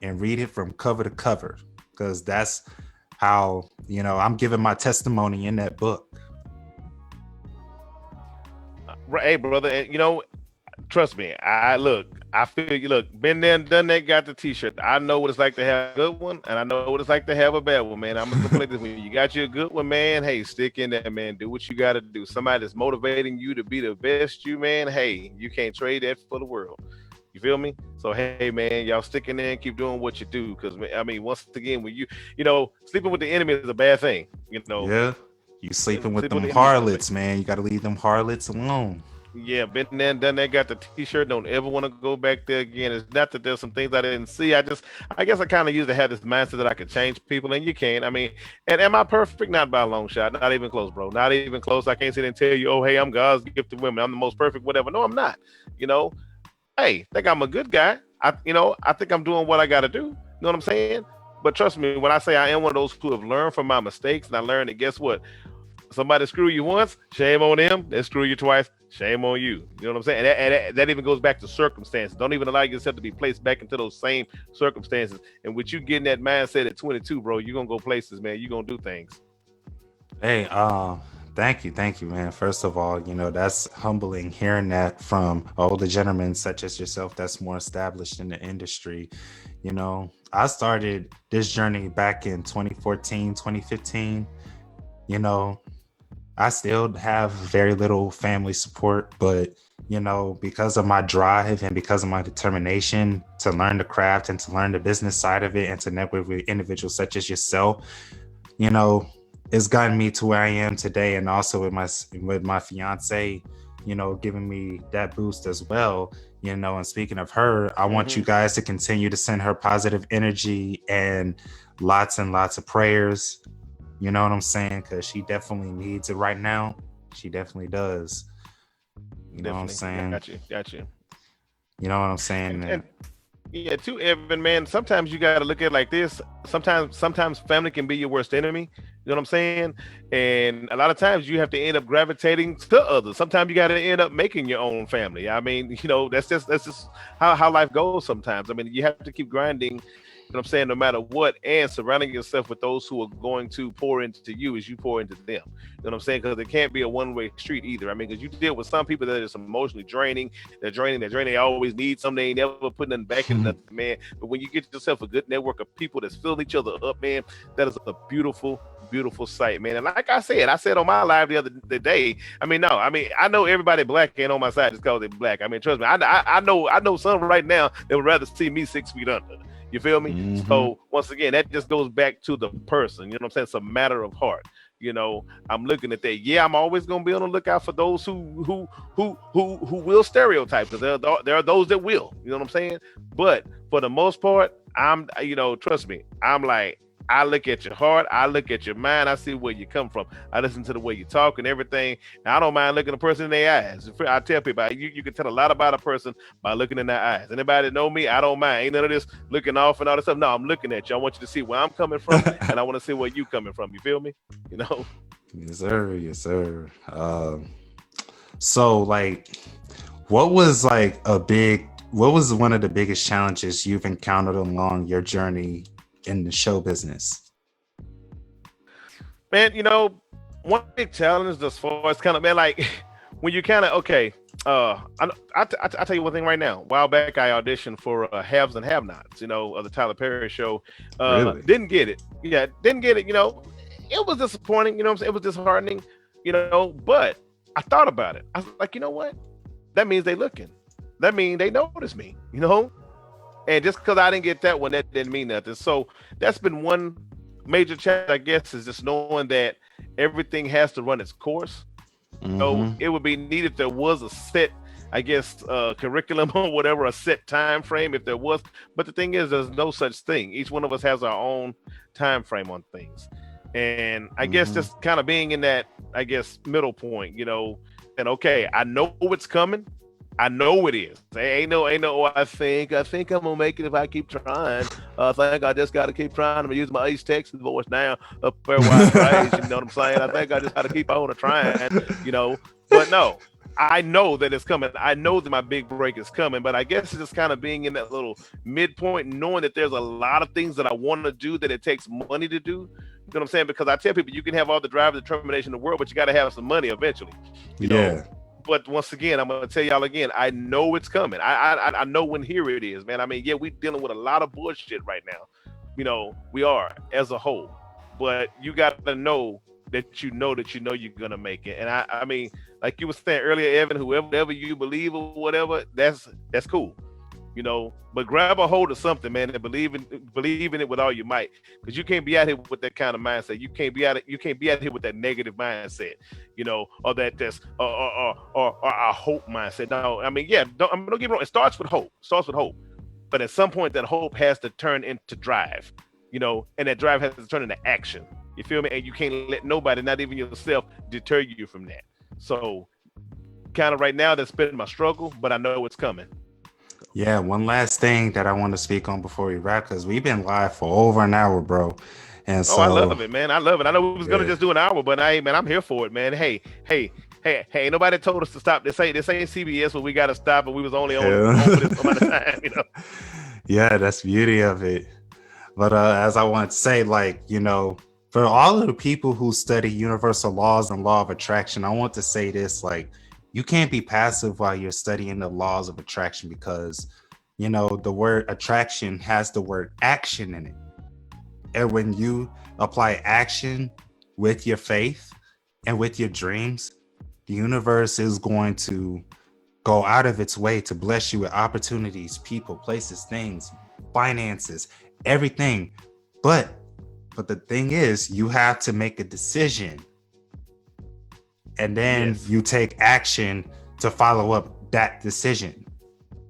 [SPEAKER 1] and read it from cover to cover, because that's how, I'm giving my testimony in that book.
[SPEAKER 2] Hey, brother, and trust me, I feel you. Look, been there and done that, got the t-shirt. I know what it's like to have a good one, and I know what it's like to have a bad one, man. I'm gonna play this one. You got you a good one, man. Hey, stick in there, man. Do what you gotta do. Somebody that's motivating you to be the best you, man. Hey, you can't trade that for the world. You feel me? So hey, man, y'all stick in there and keep doing what you do. Because I mean, once again, when you sleeping with the enemy is a bad thing.
[SPEAKER 1] Yeah, you sleeping with them harlots, man. You gotta leave them harlots alone.
[SPEAKER 2] Yeah, been there and done that, got the t-shirt. Don't ever want to go back there again. It's not that there's some things I didn't see. I guess I kind of used to have this mindset that I could change people, and you can't. I mean, and am I perfect? Not by a long shot. Not even close, bro. Not even close. I can't sit and tell you, oh, hey, I'm God's gift to women. I'm the most perfect, whatever. No, I'm not. Hey, think I'm a good guy. I think I'm doing what I got to do. You know what I'm saying? But trust me, when I say I am one of those who have learned from my mistakes, and I learned that, guess what? Somebody screw you once, shame on them. They screw you twice, shame on you. You know what I'm saying? And that even goes back to circumstances. Don't even allow yourself to be placed back into those same circumstances. And with you getting that mindset at 22, bro, you're going to go places, man. You're going to do things.
[SPEAKER 1] Hey, thank you, man. First of all, that's humbling hearing that from older gentlemen such as yourself that's more established in the industry. You know, I started this journey back in 2014, 2015. You know, I still have very little family support, but you know, because of my drive and because of my determination to learn the craft and to learn the business side of it and to network with individuals such as yourself, you know, it's gotten me to where I am today. And also with my fiance, you know, giving me that boost as well. You know, and speaking of her, I want you guys to continue to send her positive energy and lots of prayers. You know what I'm saying? Because she definitely needs it right now. She definitely does. You know what I'm saying?
[SPEAKER 2] Got you.
[SPEAKER 1] You know what I'm saying?
[SPEAKER 2] And yeah, too, Evan, man. Sometimes you got to look at it like this. Sometimes family can be your worst enemy. You know what I'm saying? And a lot of times you have to end up gravitating to others. Sometimes you got to end up making your own family. I mean, you know, that's just how life goes. Sometimes, I mean, you have to keep grinding. You know what I'm saying? No matter what, and surrounding yourself with those who are going to pour into you as you pour into them. You know what I'm saying? Because it can't be a one-way street either. I mean, because you deal with some people that is emotionally draining. They're draining. They always need something. They ain't never put nothing back in nothing, man. But when you get yourself a good network of people that's filling each other up, man, that is a beautiful sight, man. And like I said on my live the day, I know everybody black ain't on my side just because they're black. I mean, trust me, I know some right now that would rather see me 6 feet under. You feel me? Mm-hmm. So once again, that just goes back to the person. You know what I'm saying? It's a matter of heart. You know, I'm looking at that. Yeah, I'm always gonna be on the lookout for those who will stereotype, because there are those that will. You know what I'm saying? But for the most part, trust me, I'm like, I look at your heart, I look at your mind, I see where you come from. I listen to the way you talk and everything. And I don't mind looking a person in their eyes. I tell people, you can tell a lot about a person by looking in their eyes. Anybody that know me, I don't mind. Ain't none of this looking off and all this stuff. No, I'm looking at you. I want you to see where I'm coming from, and I want to see where you coming from. You feel me? You know?
[SPEAKER 1] Yes, sir. Yes, sir. So, like, what was one of the biggest challenges you've encountered along your journey in the show business?
[SPEAKER 2] Man, you know, one big challenge as far as kind of, man, like when you kind of, okay, I tell you one thing right now. A while back, I auditioned for Haves and Have-Nots, you know, of the Tyler Perry show.
[SPEAKER 1] Really?
[SPEAKER 2] Didn't get it. Yeah, didn't get it. You know, it was disappointing. You know what I'm saying? It was disheartening, you know, but I thought about it. I was like, you know what? That means they looking. That means they notice me, you know? And just because I didn't get that one, that didn't mean nothing. So that's been one major challenge, I guess, is just knowing that everything has to run its course. Mm-hmm. So it would be neat if there was a set, I guess, curriculum or whatever, a set time frame if there was. But the thing is, there's no such thing. Each one of us has our own time frame on things. And I guess just kind of being in that, I guess, middle point, you know, and okay, I know what's coming. I know it is. Ain't no. I think I'm gonna make it if I keep trying. I think I just gotta keep trying. I'm gonna use my East Texas voice now. Up there, wide praise. You know what I'm saying? I think I just gotta keep on trying. You know, but no, I know that it's coming. I know that my big break is coming. But I guess it's just kind of being in that little midpoint, knowing that there's a lot of things that I want to do that it takes money to do. You know what I'm saying? Because I tell people, you can have all the drive and determination in the world, but you got to have some money eventually. You know? But once again, I'm gonna tell y'all again, I know it's coming. I know when here it is, man. I mean, yeah, we're dealing with a lot of bullshit right now. You know, we are as a whole. But you gotta know that you know you're gonna make it. And I mean, like you were saying earlier, Evan, whoever you believe or whatever, that's cool. You know, but grab a hold of something, man, and believe in it with all your might, because you can't be out here with that kind of mindset. You can't be out here with that negative mindset, you know, or that or a hope mindset. No, I mean, yeah, don't get me wrong. It starts with hope. But at some point, that hope has to turn into drive, you know, and that drive has to turn into action. You feel me? And you can't let nobody, not even yourself, deter you from that. So, kind of right now, that's been my struggle, but I know it's coming.
[SPEAKER 1] Yeah, one last thing that I want to speak on before we wrap, because we've been live for over an hour, bro. And so,
[SPEAKER 2] I love it, man. I love it. I know we was gonna just do an hour, but I'm here for it, man. Hey, nobody told us to stop. This ain't CBS where we gotta stop, and we was only on for this amount of time, you know.
[SPEAKER 1] Yeah, that's the beauty of it. But as I want to say, like, you know, for all of the people who study universal laws and law of attraction, I want to say this, like, you can't be passive while you're studying the laws of attraction, because the word attraction has the word action in it. And when you apply action with your faith and with your dreams, the universe is going to go out of its way to bless you with opportunities, people, places, things, finances, everything. But the thing is, you have to make a decision, and then you take action to follow up that decision.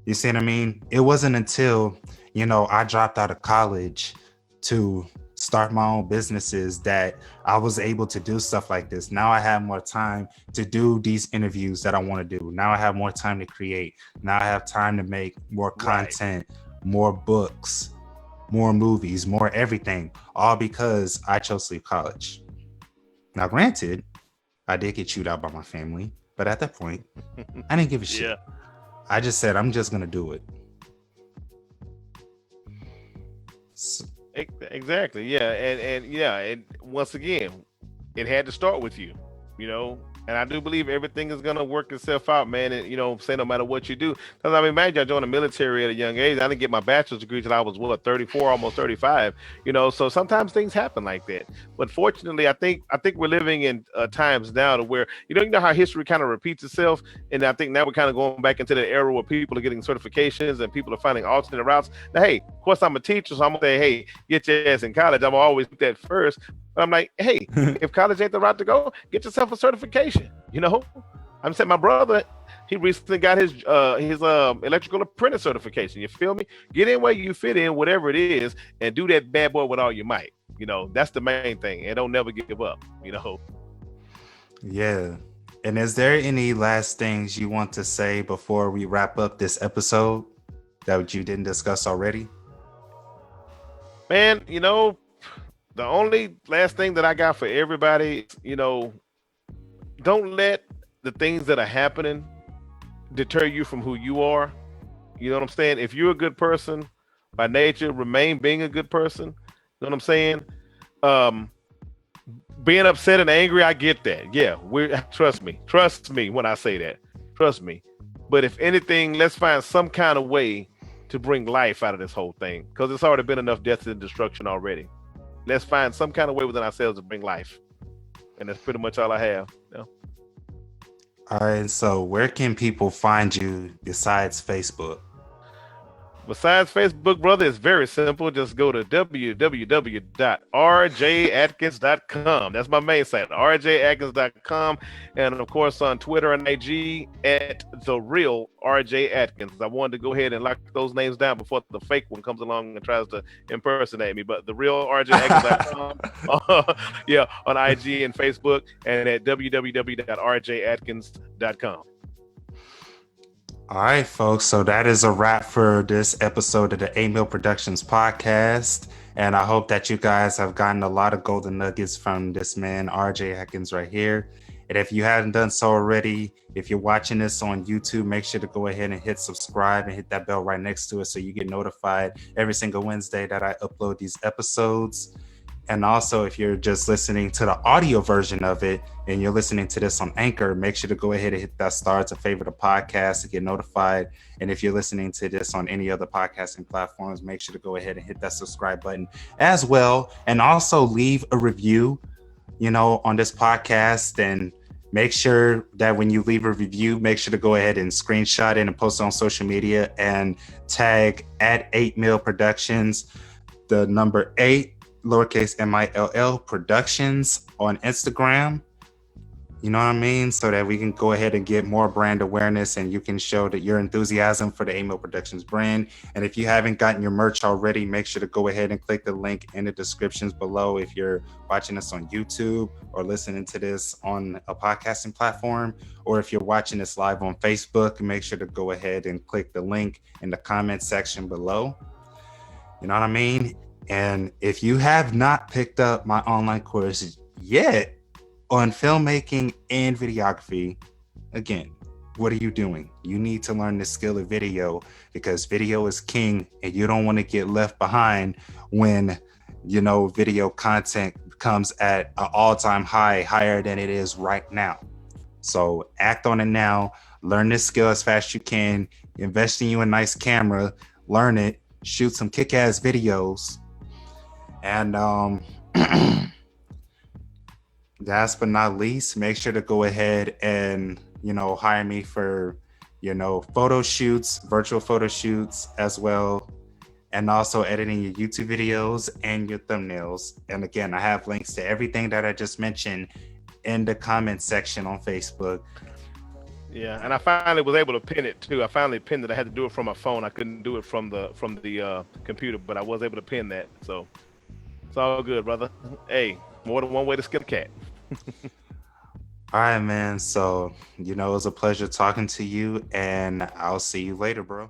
[SPEAKER 1] You see what I mean? It wasn't until, I dropped out of college to start my own businesses that I was able to do stuff like this. Now I have more time to do these interviews that I want to do. Now I have more time to create. Now I have time to make more content, more books, more movies, more everything, all because I chose to leave college. Now, granted, I did get chewed out by my family, but at that point, I didn't give a shit. I just said, I'm just going to do it.
[SPEAKER 2] Exactly. Yeah. And once again, it had to start with you, and I do believe everything is going to work itself out, man. And, say no matter what you do, because I mean, imagine I joined the military at a young age. I didn't get my bachelor's degree till I was 34, almost 35, so sometimes things happen like that. But fortunately, I think we're living in times now to where, you know how history kind of repeats itself. And I think now we're kind of going back into the era where people are getting certifications and people are finding alternate routes. Now, hey, of course I'm a teacher, so I'm going to say, hey, get your ass in college. I'm always put that first. But I'm like, hey, if college ain't the route to go, get yourself a certification. I'm saying my brother, he recently got his electrical apprentice certification. You feel me? Get in where you fit in, whatever it is, and do that bad boy with all your might. That's the main thing. And don't never give up,
[SPEAKER 1] Yeah. And is there any last things you want to say before we wrap up this episode that you didn't discuss already?
[SPEAKER 2] Man, the only last thing that I got for everybody, don't let the things that are happening deter you from who you are. You know what I'm saying? If you're a good person by nature, remain being a good person. You know what I'm saying? Being upset and angry, I get that. Yeah, trust me when I say that. Trust me. But if anything, let's find some kind of way to bring life out of this whole thing, because it's already been enough death and destruction already. Let's find some kind of way within ourselves to bring life. And that's pretty much all I have.
[SPEAKER 1] All right. So where can people find you besides Facebook?
[SPEAKER 2] Besides Facebook, brother, it's very simple. Just go to www.rjatkins.com. That's my main site, rjatkins.com. And of course, on Twitter and IG at the real RJ Atkins. I wanted to go ahead and lock those names down before the fake one comes along and tries to impersonate me. But the real rjatkins.com, on IG and Facebook, and at www.rjatkins.com.
[SPEAKER 1] All right, folks. So that is a wrap for this episode of the Hamil Productions podcast. And I hope that you guys have gotten a lot of golden nuggets from this man, RJ Atkins, right here. And if you haven't done so already, if you're watching this on YouTube, make sure to go ahead and hit subscribe and hit that bell right next to it so you get notified every single Wednesday that I upload these episodes. And also, if you're just listening to the audio version of it and you're listening to this on Anchor, make sure to go ahead and hit that star to favorite the podcast to get notified. And if you're listening to this on any other podcasting platforms, make sure to go ahead and hit that subscribe button as well. And also leave a review, on this podcast. And make sure that when you leave a review, make sure to go ahead and screenshot it and post it on social media and tag at 8 Mil Productions, the number 8. lowercase MILL Productions on Instagram. You know what I mean? So that we can go ahead and get more brand awareness and you can show that your enthusiasm for the Hamil Productions brand. And if you haven't gotten your merch already, make sure to go ahead and click the link in the descriptions below if you're watching this on YouTube or listening to this on a podcasting platform, or if you're watching this live on Facebook, make sure to go ahead and click the link in the comment section below. You know what I mean? And if you have not picked up my online course yet on filmmaking and videography, again, what are you doing? You need to learn the skill of video, because video is king and you don't want to get left behind when, video content comes at an all-time high, higher than it is right now. So act on it now, learn this skill as fast as you can, invest in you a nice camera, learn it, shoot some kick-ass videos, and last but not least, make sure to go ahead and, hire me for, photo shoots, virtual photo shoots as well. And also editing your YouTube videos and your thumbnails. And again, I have links to everything that I just mentioned in the comment section on Facebook.
[SPEAKER 2] Yeah, and I finally was able to pin it too. I finally pinned it. I had to do it from my phone. I couldn't do it from the computer, but I was able to pin that. So it's all good, brother. Hey, more than one way to skin a cat.
[SPEAKER 1] All right, man. So, it was a pleasure talking to you, and I'll see you later, bro.